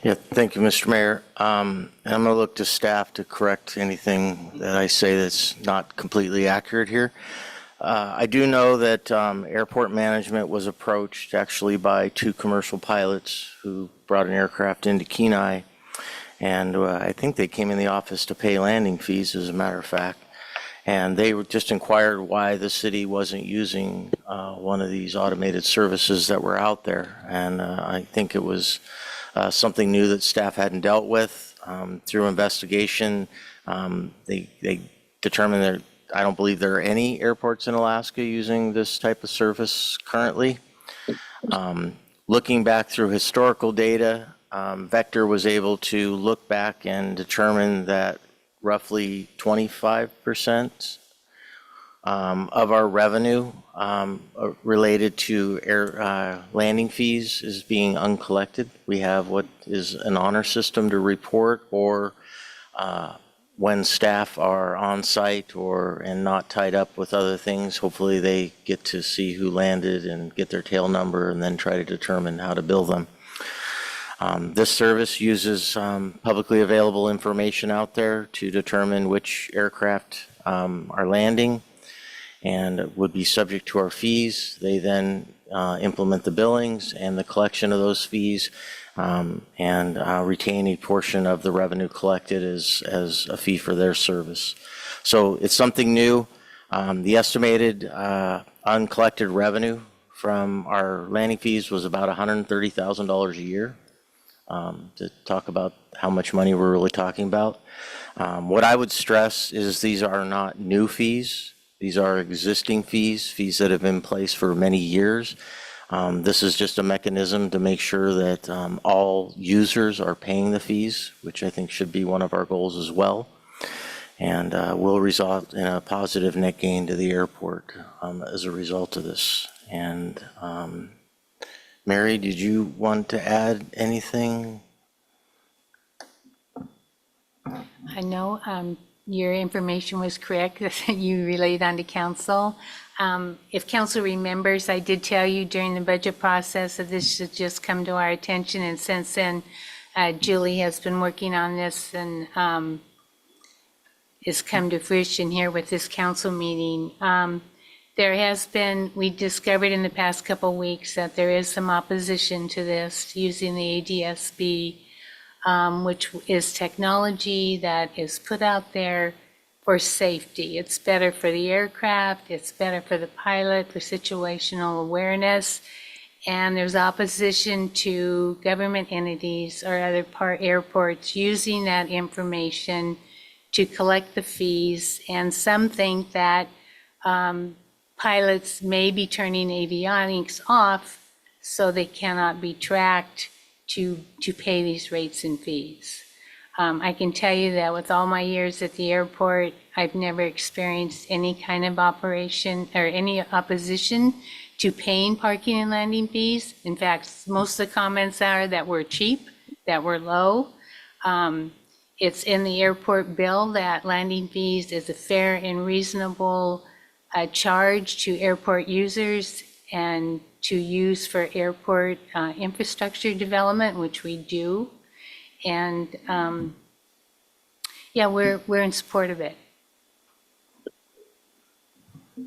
Yeah, thank you, Mr. Mayor. And I'm going to look to staff to correct anything that I say that's not completely accurate here. I do know that airport management was approached actually by 2 commercial pilots who brought an aircraft into Kenai, and I think they came in the office to pay landing fees, as a matter of fact. And they just inquired why the city wasn't using one of these automated services that were out there. And I think it was something new that staff hadn't dealt with. Through investigation, they determined that I don't believe there are any airports in Alaska using this type of service currently. Looking back through historical data, Vector was able to look back and determine that roughly 25% of our revenue related to air landing fees is being uncollected. We have what is an honor system to report, or when staff are on site and not tied up with other things, hopefully they get to see who landed and get their tail number and then try to determine how to bill them. This service uses publicly available information out there to determine which aircraft are landing and would be subject to our fees. They then implement the billings and the collection of those fees, and retain a portion of the revenue collected as a fee for their service. So it's something new. The estimated uncollected revenue from our landing fees was about $130,000 a year. To talk about how much money we're really talking about. What I would stress is these are not new fees. These are existing fees that have been in place for many years. This is just a mechanism to make sure that all users are paying the fees, which I think should be one of our goals as well, and will result in a positive net gain to the airport as a result of this. And Mary, did you want to add anything? I know your information was correct that you relayed on to council. If council remembers, I did tell you during the budget process that this should just come to our attention, and since then, Julie has been working on this and it's come to fruition here with this council meeting. There has been, we discovered in the past couple weeks that there is some opposition to this using the ADSB, which is technology that is put out there for safety. It's better for the aircraft, it's better for the pilot, for situational awareness, and there's opposition to government entities or other airports using that information to collect the fees, and some think that pilots may be turning avionics off so they cannot be tracked to pay these rates and fees. I can tell you that with all my years at the airport, I've never experienced any kind of operation or any opposition to paying parking and landing fees. In fact, most of the comments are that we're cheap, that we're low. It's in the airport bill that landing fees is a fair and reasonable charge to airport users and to use for airport infrastructure development, which we do. And yeah, we're in support of it.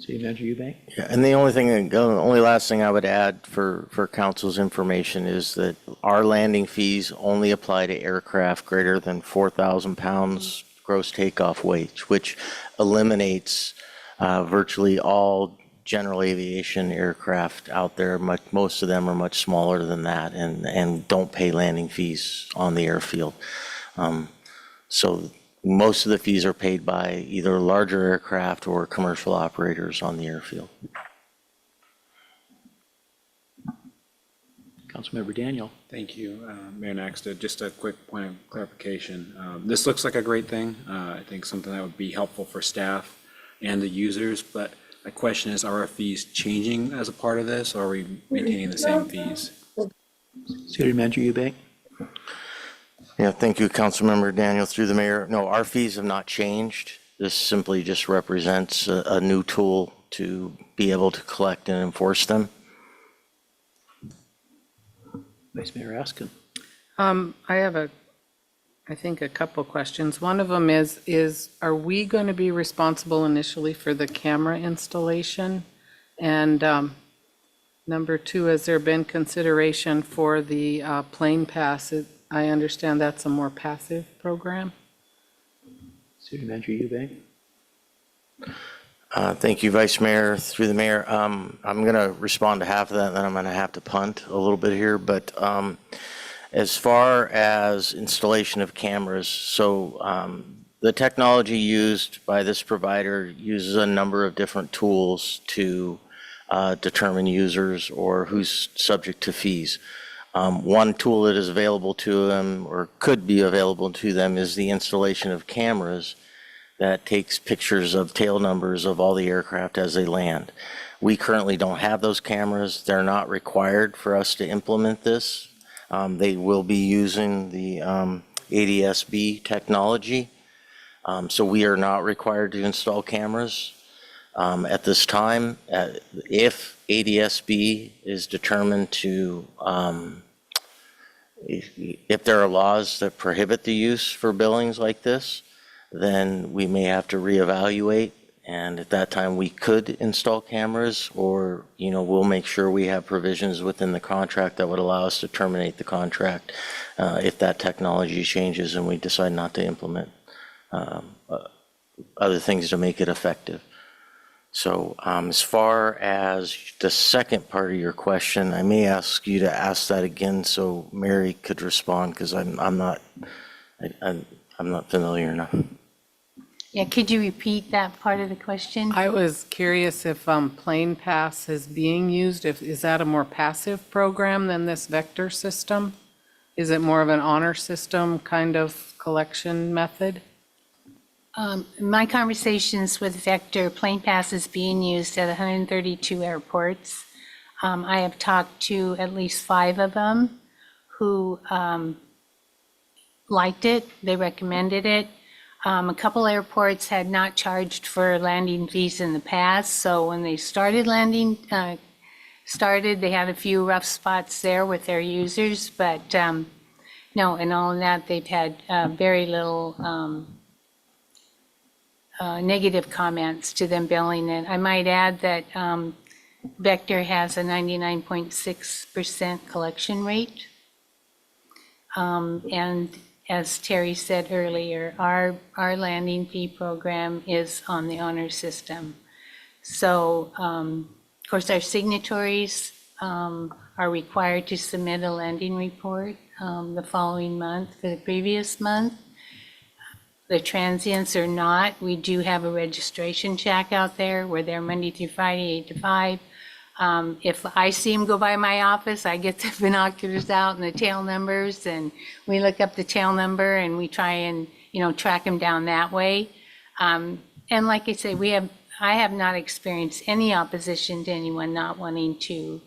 City Manager Eubank? Yeah, and the only last thing I would add for council's information is that our landing fees only apply to aircraft greater than 4,000 pounds gross takeoff weight, which eliminates virtually all general aviation aircraft out there. Most of them are much smaller than that and don't pay landing fees on the airfield. So most of the fees are paid by either larger aircraft or commercial operators on the airfield. Councilmember Daniel? Thank you, Mayor Naxta. Just a quick point of clarification. This looks like a great thing. I think something that would be helpful for staff and the users, but my question is, are our fees changing as a part of this, or are we maintaining the same fees? City Manager Eubank? Yeah, thank you, Councilmember Daniel, through the mayor. No, our fees have not changed. This simply just represents a new tool to be able to collect and enforce them. Vice Mayor Askin? I have I think a couple questions. One of them is are we going to be responsible initially for the camera installation? And number two, has there been consideration for the plane pass? I understand that's a more passive program. City Manager Eubank? Thank you, Vice Mayor, through the mayor. I'm going to respond to half of that, and then I'm going to have to punt a little bit here. But as far as installation of cameras, so the technology used by this provider uses a number of different tools to determine users or who's subject to fees. One tool that is available to them or could be available to them is the installation of cameras that takes pictures of tail numbers of all the aircraft as they land. We currently don't have those cameras. They're not required for us to implement this. They will be using the ADS-B technology. So we are not required to install cameras at this time. If ADS-B is determined to, if there are laws that prohibit the use for billings like this, then we may have to reevaluate, and at that time we could install cameras, or we'll make sure we have provisions within the contract that would allow us to terminate the contract if that technology changes and we decide not to implement other things to make it effective. So as far as the second part of your question, I may ask you to ask that again so Mary could respond, because I'm not familiar enough. Yeah, could you repeat that part of the question? I was curious if Plane Pass is being used. Is that a more passive program than this Vector system? Is it more of an honor system kind of collection method? My conversations with Vector, Plane Pass is being used at 132 airports. I have talked to at least 5 of them who liked it. They recommended it. A couple airports had not charged for landing fees in the past, so when they started they had a few rough spots there with their users, but no, in all of that, they've had very little negative comments to them billing it. I might add that Vector has a 99.6% collection rate. And as Terry said earlier, our landing fee program is on the honor system. So, of course, our signatories are required to submit a landing report the following month for the previous month. The transients are not. We do have a registration check out there. We're there Monday through Friday, 8 to 5. If I see them go by my office, I get the binoculars out and the tail numbers, and we look up the tail number and we try and, track them down that way. And like I say, I have not experienced any opposition to anyone not wanting to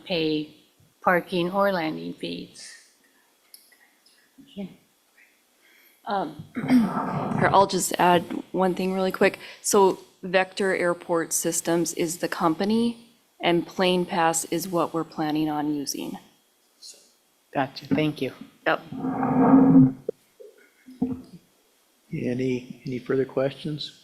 pay parking or landing fees. Here, I'll just add one thing really quick. So Vector Airport Systems is the company, and Plane Pass is what we're planning on using. Gotcha, thank you. Yep. Any further questions?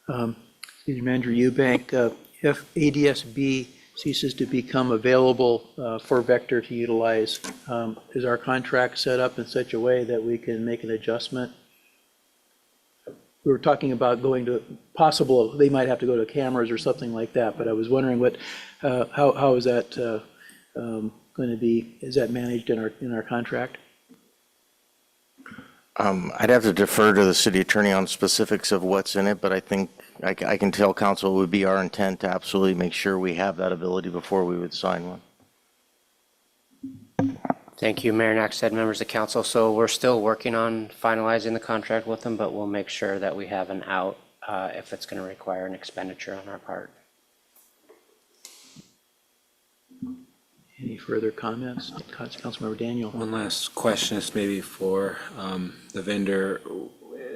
City City Manager Eubank, if ADSB ceases to become available for Vector to utilize, is our contract set up in such a way that we can make an adjustment? We were talking about going to possible, they might have to go to cameras or something like that, but I was wondering how is that going to be, is that managed in our contract? I'd have to defer to the city attorney on specifics of what's in it, but I think I can tell council it would be our intent to absolutely make sure we have that ability before we would sign one. Thank you, Mayor Nackstead, members of council. So we're still working on finalizing the contract with them, but we'll make sure that we have an out if it's going to require an expenditure on our part. Any further comments? Councilmember Daniel. One last question is maybe for the vendor.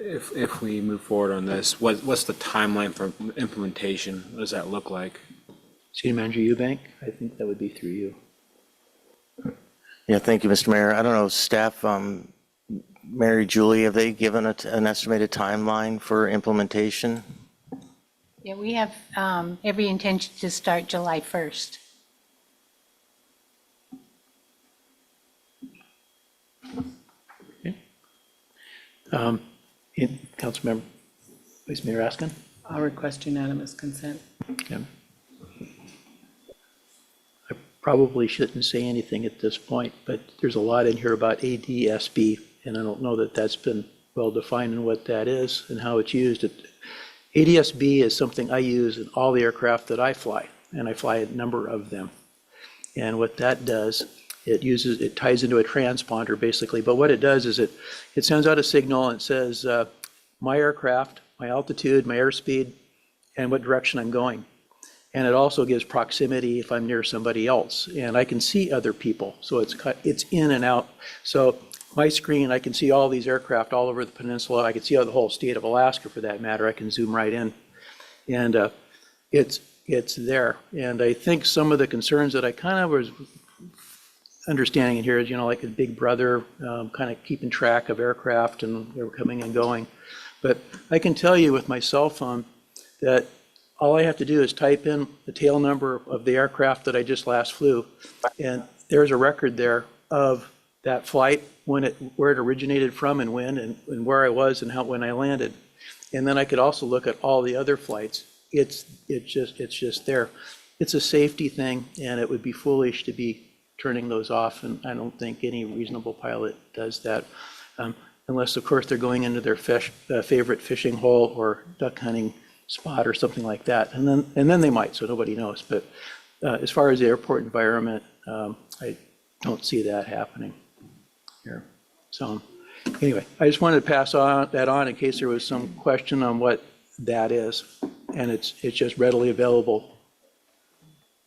If we move forward on this, what's the timeline for implementation? What does that look like? City Manager Eubank, I think that would be through you. Yeah, thank you, Mr. Mayor. I don't know, staff, Mary Julie, have they given an estimated timeline for implementation? Yeah, we have every intention to start July 1st. Councilmember, Vice Mayor Askin? I'll request unanimous consent. Okay. I probably shouldn't say anything at this point, but there's a lot in here about ADSB, and I don't know that that's been well defined in what that is and how it's used. ADSB is something I use in all the aircraft that I fly, and I fly a number of them. And what that does, it ties into a transponder basically, but what it does is it sends out a signal and it says my aircraft, my altitude, my airspeed, and what direction I'm going. And it also gives proximity if I'm near somebody else, and I can see other people, so it's in and out. So my screen, I can see all these aircraft all over the peninsula. I can see the whole state of Alaska for that matter. I can zoom right in, and it's there. And I think some of the concerns that I kind of was understanding in here is, like a big brother kind of keeping track of aircraft and they're coming and going. But I can tell you with my cell phone that all I have to do is type in the tail number of the aircraft that I just last flew, and there's a record there of that flight, where it originated from and when, and where I was and when I landed. And then I could also look at all the other flights. It's just there. It's a safety thing, and it would be foolish to be turning those off, and I don't think any reasonable pilot does that, unless of course they're going into their favorite fishing hole or duck hunting spot or something like that, and then they might, so nobody knows. But as far as the airport environment, I don't see that happening here. So anyway, I just wanted to pass that on in case there was some question on what that is, and it's just readily available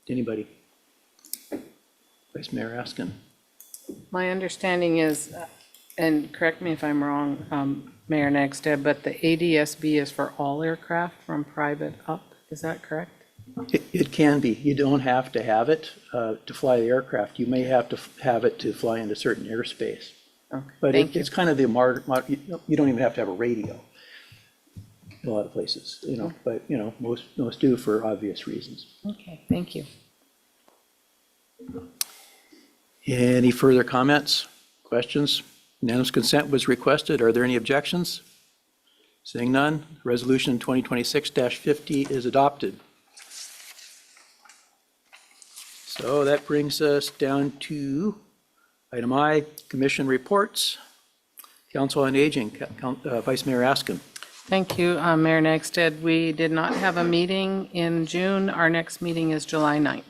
to anybody. Vice Mayor Askin. My understanding is, and correct me if I'm wrong, Mayor Nackstead, but the ADSB is for all aircraft from private up, is that correct? It can be. You don't have to have it to fly the aircraft. You may have to have it to fly into certain airspace. Okay, But thank you. it's kind of you don't even have to have a radio in a lot of places, but most do for obvious reasons. Okay, thank you. Any further comments, questions? Unanimous consent was requested. Are there any objections? Seeing none, Resolution 2026-50 is adopted. So that brings us down to item I, Commission reports. Council on Aging, Vice Mayor Askin. Thank you, Mayor Nackstead. We did not have a meeting in June. Our next meeting is July 9th.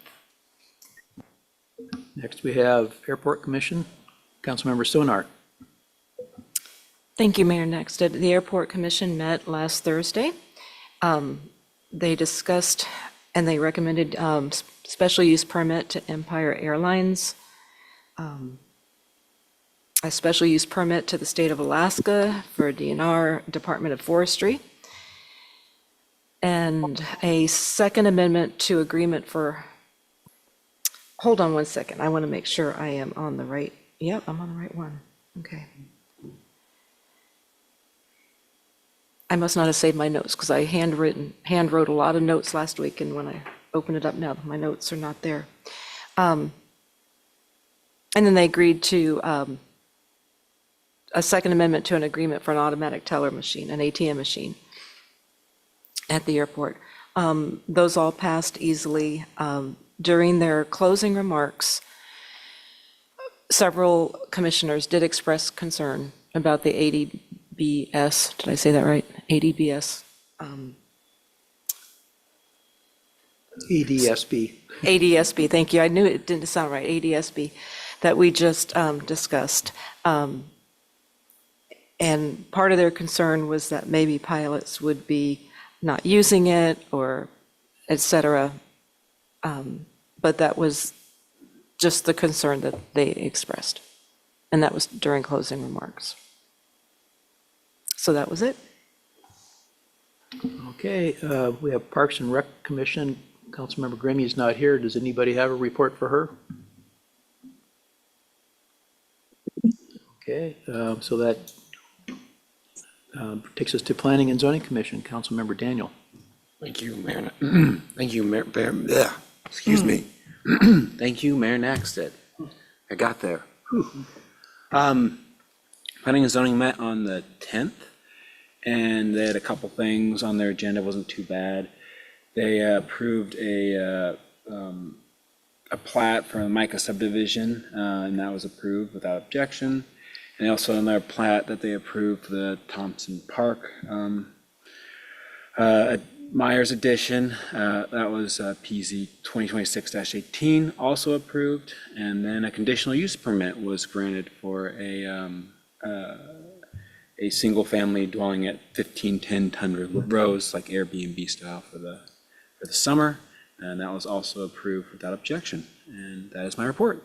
Next, we have Airport Commission, Councilmember Sonart. Thank you, Mayor Nackstead. The Airport Commission met last Thursday. They discussed and they recommended special use permit to Empire Airlines, a special use permit to the state of Alaska for DNR, Department of Forestry, and a second amendment to agreement for, hold on one second, I want to make sure I am on the right, yep, I'm on the right one, okay. I must not have saved my notes because I hand wrote a lot of notes last week, and when I open it up now, my notes are not there. And then they agreed to a second amendment to an agreement for an automatic teller machine, an ATM machine at the airport. Those all passed easily. During their closing remarks, several commissioners did express concern about the ADBS, did I say that right? ADBS. EDSB. ADSB, thank you. I knew it didn't sound right, ADSB, that we just discussed. And part of their concern was that maybe pilots would be not using it or et cetera. But that was just the concern that they expressed. And that was during closing remarks. So that was it. Okay, we have Parks and Rec Commission. Councilmember Grimmy is not here. Does anybody have a report for her? Okay, so that takes us to Planning and Zoning Commission. Councilmember Daniel. Thank you, Mayor. Thank you, Mayor. Excuse me. Thank you, Mayor Naxted. I got there. Planning and Zoning met on the 10th, and they had a couple things on their agenda. It wasn't too bad. They approved a plat for the Micah subdivision, and that was approved without objection. And also another plat that they approved for the Thompson Park Myers addition, that was PZ 2026-18, also approved. And then a conditional use permit was granted for a single-family dwelling at 1510 Tundra Rose, like Airbnb style for the summer. And that was also approved without objection. And that is my report.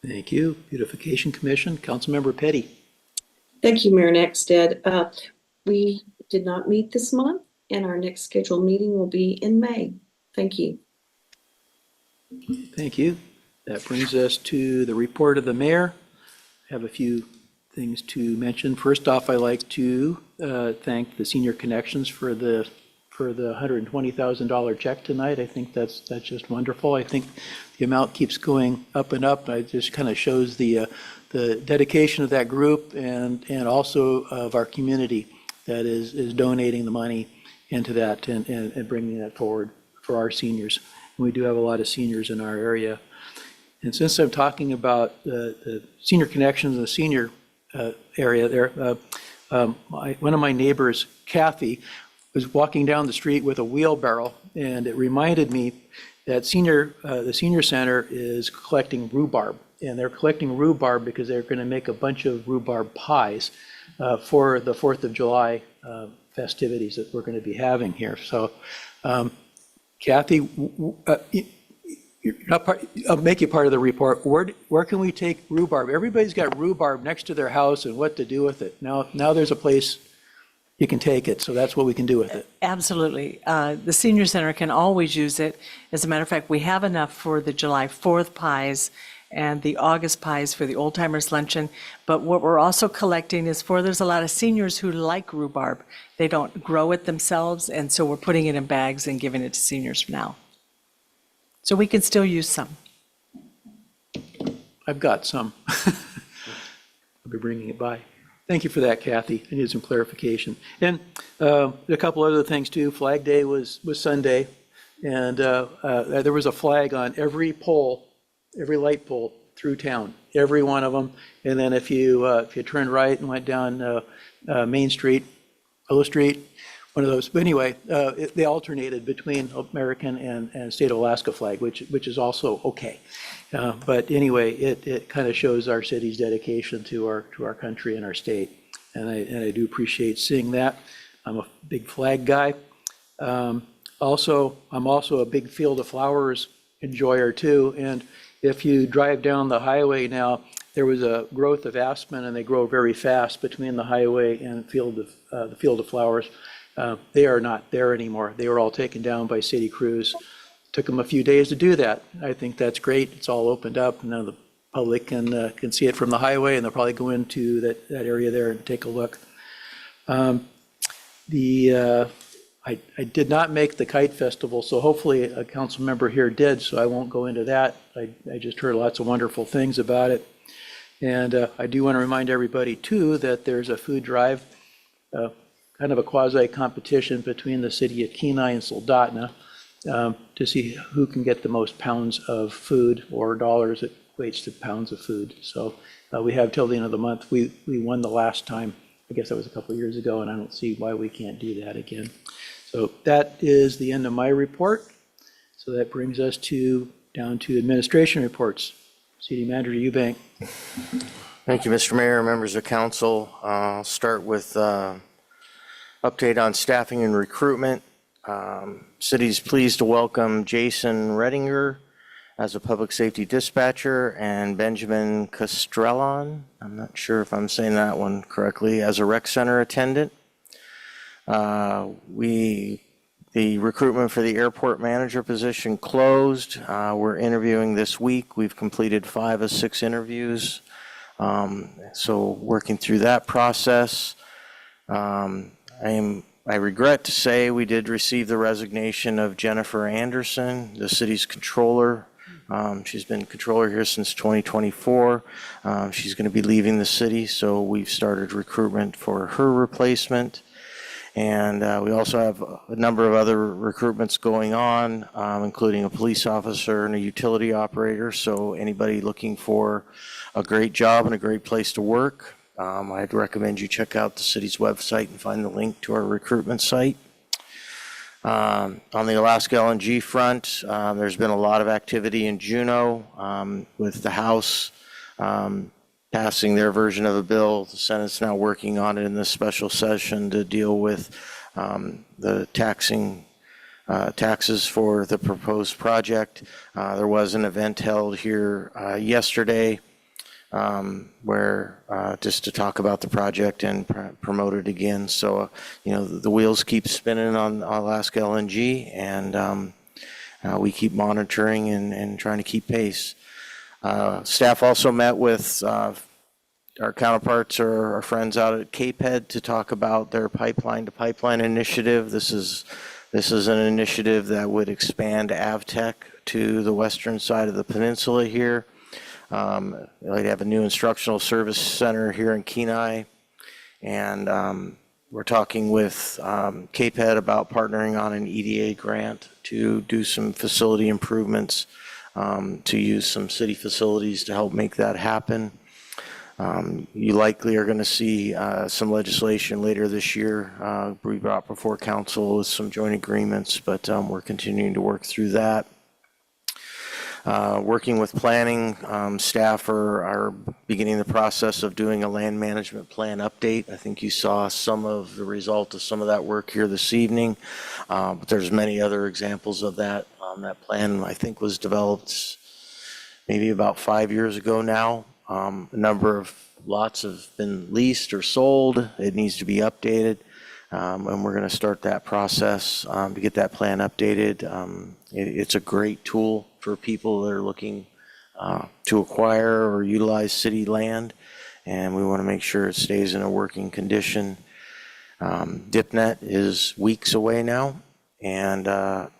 Thank you. Beautification Commission, Councilmember Petty. Thank you, Mayor Nexted. We did not meet this month, and our next scheduled meeting will be in May. Thank you. Thank you. That brings us to the report of the mayor. I have a few things to mention. First off, I'd like to thank the Senior Connections for the $120,000 check tonight. I think that's just wonderful. I think the amount keeps going up and up. It just kind of shows the dedication of that group and also of our community that is donating the money into that and bringing that forward for our seniors. And we do have a lot of seniors in our area. And since I'm talking about the Senior Connections and the senior area there, one of my neighbors, Kathy, was walking down the street with a wheelbarrow, and it reminded me that the senior center is collecting rhubarb, and they're collecting rhubarb because they're going to make a bunch of rhubarb pies for the 4th of July festivities that we're going to be having here. So, Kathy, I'll make you part of the report. Where can we take rhubarb? Everybody's got rhubarb next to their house and what to do with it. Now there's a place you can take it, so that's what we can do with it. Absolutely. The senior center can always use it. As a matter of fact, we have enough for the July 4th pies and the August pies for the Old Timers Luncheon. But what we're also collecting is there's a lot of seniors who like rhubarb. They don't grow it themselves, and so we're putting it in bags and giving it to seniors now. So we can still use some. I've got some. I'll be bringing it by. Thank you for that, Kathy. I need some clarification. And a couple other things too. Flag Day was Sunday, and there was a flag on every pole, every light pole through town, every one of them. And then if you turned right and went down Main Street, Willow Street, one of those. But anyway, they alternated between American and state of Alaska flag, which is also okay. But anyway, it kind of shows our city's dedication to our country and our state, and I do appreciate seeing that. I'm a big flag guy. Also, I'm also a big Field of Flowers enjoyer too. And if you drive down the highway now, there was a growth of aspen, and they grow very fast between the highway and the Field of Flowers. They are not there anymore. They were all taken down by city crews. Took them a few days to do that. I think that's great. It's all opened up, and now the public can see it from the highway, and they'll probably go into that area there and take a look. I did not make the kite festival, so hopefully a council member here did, so I won't go into that. I just heard lots of wonderful things about it. And I do want to remind everybody too that there's a food drive, kind of a quasi competition between the city of Kenai and Soldotna to see who can get the most pounds of food, or dollars that equates to pounds of food. So we have till the end of the month. We won the last time. I guess that was a couple of years ago, and I don't see why we can't do that again. So that is the end of my report. So that brings us down to administration reports. City Manager Eubank. Thank you, Mr. Mayor, members of council. I'll start with update on staffing and recruitment. City's pleased to welcome Jason Redinger as a public safety dispatcher and Benjamin Castrellon, I'm not sure if I'm saying that one correctly, as a rec center attendant. The recruitment for the airport manager position closed. We're interviewing this week. We've completed 5 of 6 interviews. So working through that process. I regret to say we did receive the resignation of Jennifer Anderson, the city's controller. She's been controller here since 2024. She's going to be leaving the city, so we've started recruitment for her replacement. And we also have a number of other recruitments going on, including a police officer and a utility operator. So anybody looking for a great job and a great place to work, I'd recommend you check out the city's website and find the link to our recruitment site. On the Alaska LNG front, there's been a lot of activity in Juneau with the House passing their version of a bill. The Senate's now working on it in this special session to deal with the taxes for the proposed project. There was an event held here yesterday where just to talk about the project and promote it again. So, the wheels keep spinning on Alaska LNG, and we keep monitoring and trying to keep pace. Staff also met with our counterparts or our friends out at CAPED to talk about their pipeline-to-pipeline initiative. This is an initiative that would expand AvTech to the western side of the peninsula here. They'd have a new instructional service center here in Kenai, and we're talking with CAPED about partnering on an EDA grant to do some facility improvements, to use some city facilities to help make that happen. You likely are going to see some legislation later this year be brought before council with some joint agreements, but we're continuing to work through that. Working with planning, staff are beginning the process of doing a land management plan update. I think you saw some of the result of some of that work here this evening, but there's many other examples of that. That plan, I think, was developed maybe about 5 years ago now. A number of lots have been leased or sold. It needs to be updated, and we're going to start that process to get that plan updated. It's a great tool for people that are looking to acquire or utilize city land, and we want to make sure it stays in a working condition. DipNet is weeks away now, and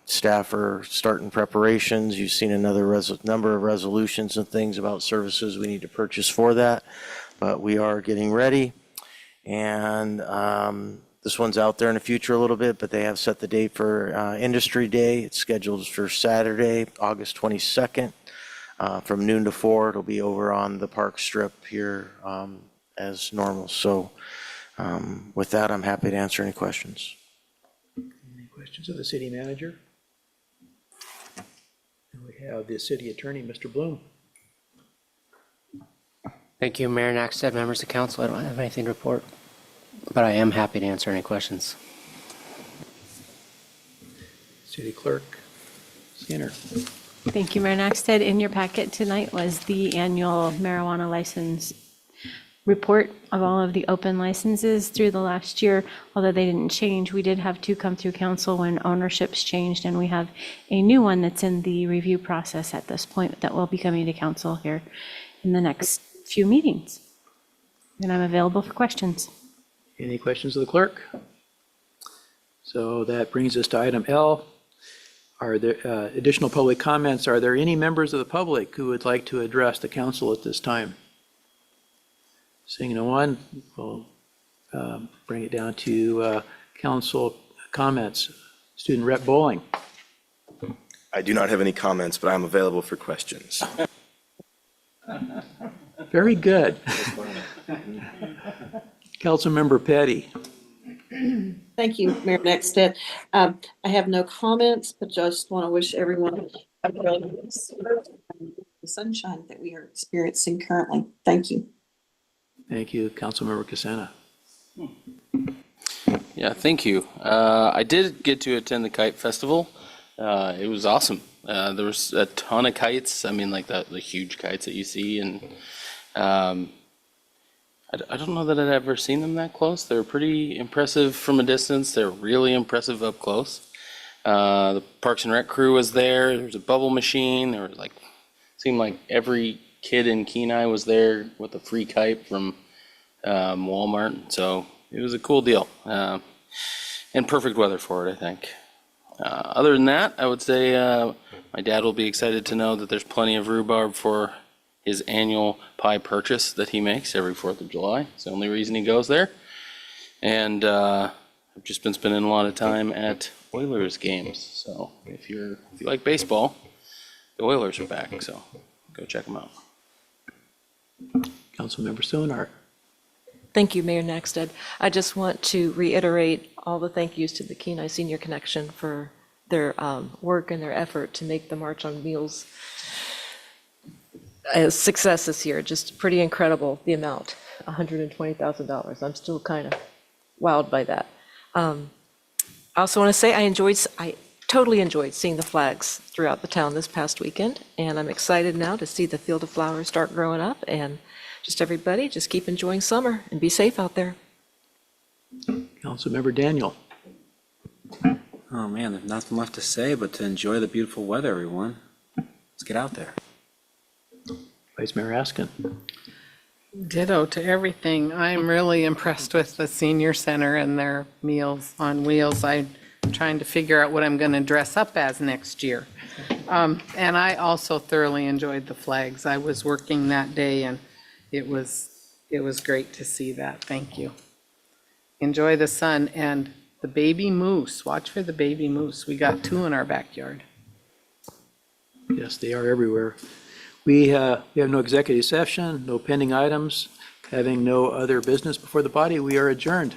staff are starting preparations. You've seen another number of resolutions and things about services we need to purchase for that, but we are getting ready. And this one's out there in the future a little bit, but they have set the date for Industry Day. It's scheduled for Saturday, August 22nd, from noon to 4. It'll be over on the park strip here as normal. So with that, I'm happy to answer any questions. Any questions of the city manager? And we have the city attorney, Mr. Bloom. Thank you, Mayor Nackstead, members of council. I don't have anything to report, but I am happy to answer any questions. City clerk, Skinner. Thank you, Mayor Nackstead. In your packet tonight was the annual marijuana license report of all of the open licenses through the last year. Although they didn't change, we did have 2 come through council when ownerships changed, and we have a new one that's in the review process at this point that will be coming to council here in the next few meetings. And I'm available for questions. Any questions of the clerk? So that brings us to item L. Are there additional public comments? Are there any members of the public who would like to address the council at this time? Seeing no one, we'll bring it down to council comments. Student Rep Bowling. I do not have any comments, but I'm available for questions. Very good. Councilmember Petty. Thank you, Mayor Nexstead. I have no comments, but just want to wish everyone a really good summer and the sunshine that we are experiencing currently. Thank you. Thank you, Councilmember Casana. Yeah, thank you. I did get to attend the Kite Festival. It was awesome. There was a ton of kites. I mean, like the huge kites that you see, and I don't know that I'd ever seen them that close. They're pretty impressive from a distance. They're really impressive up close. The Parks and Rec crew was there. There was a bubble machine. There was seemed like every kid in Kenai was there with a free kite from Walmart. So it was a cool deal, and perfect weather for it, I think. Other than that, I would say my dad will be excited to know that there's plenty of rhubarb for his annual pie purchase that he makes every 4th of July. It's the only reason he goes there. And I've just been spending a lot of time at Oilers games. So if you like baseball, the Oilers are back. So go check them out. Councilmember Stoneart. Thank you, Mayor Nexstead. I just want to reiterate all the thank yous to the Kenai Senior Connection for their work and their effort to make the March on Wheels a success this year. Just pretty incredible, the amount, $120,000. I'm still kind of wowed by that. I also want to say I totally enjoyed seeing the flags throughout the town this past weekend, and I'm excited now to see the field of flowers start growing up, and just everybody, just keep enjoying summer and be safe out there. Councilmember Daniel. Oh, man, there's nothing left to say but to enjoy the beautiful weather, everyone. Let's get out there. Vice Mayor Askin. Ditto to everything. I'm really impressed with the senior center and their Meals on Wheels. I'm trying to figure out what I'm going to dress up as next year. And I also thoroughly enjoyed the flags. I was working that day, and it was great to see that. Thank you. Enjoy the sun and the baby moose. Watch for the baby moose. We got 2 in our backyard. Yes, they are everywhere. We have no executive session, no pending items. Having no other business before the body, we are adjourned.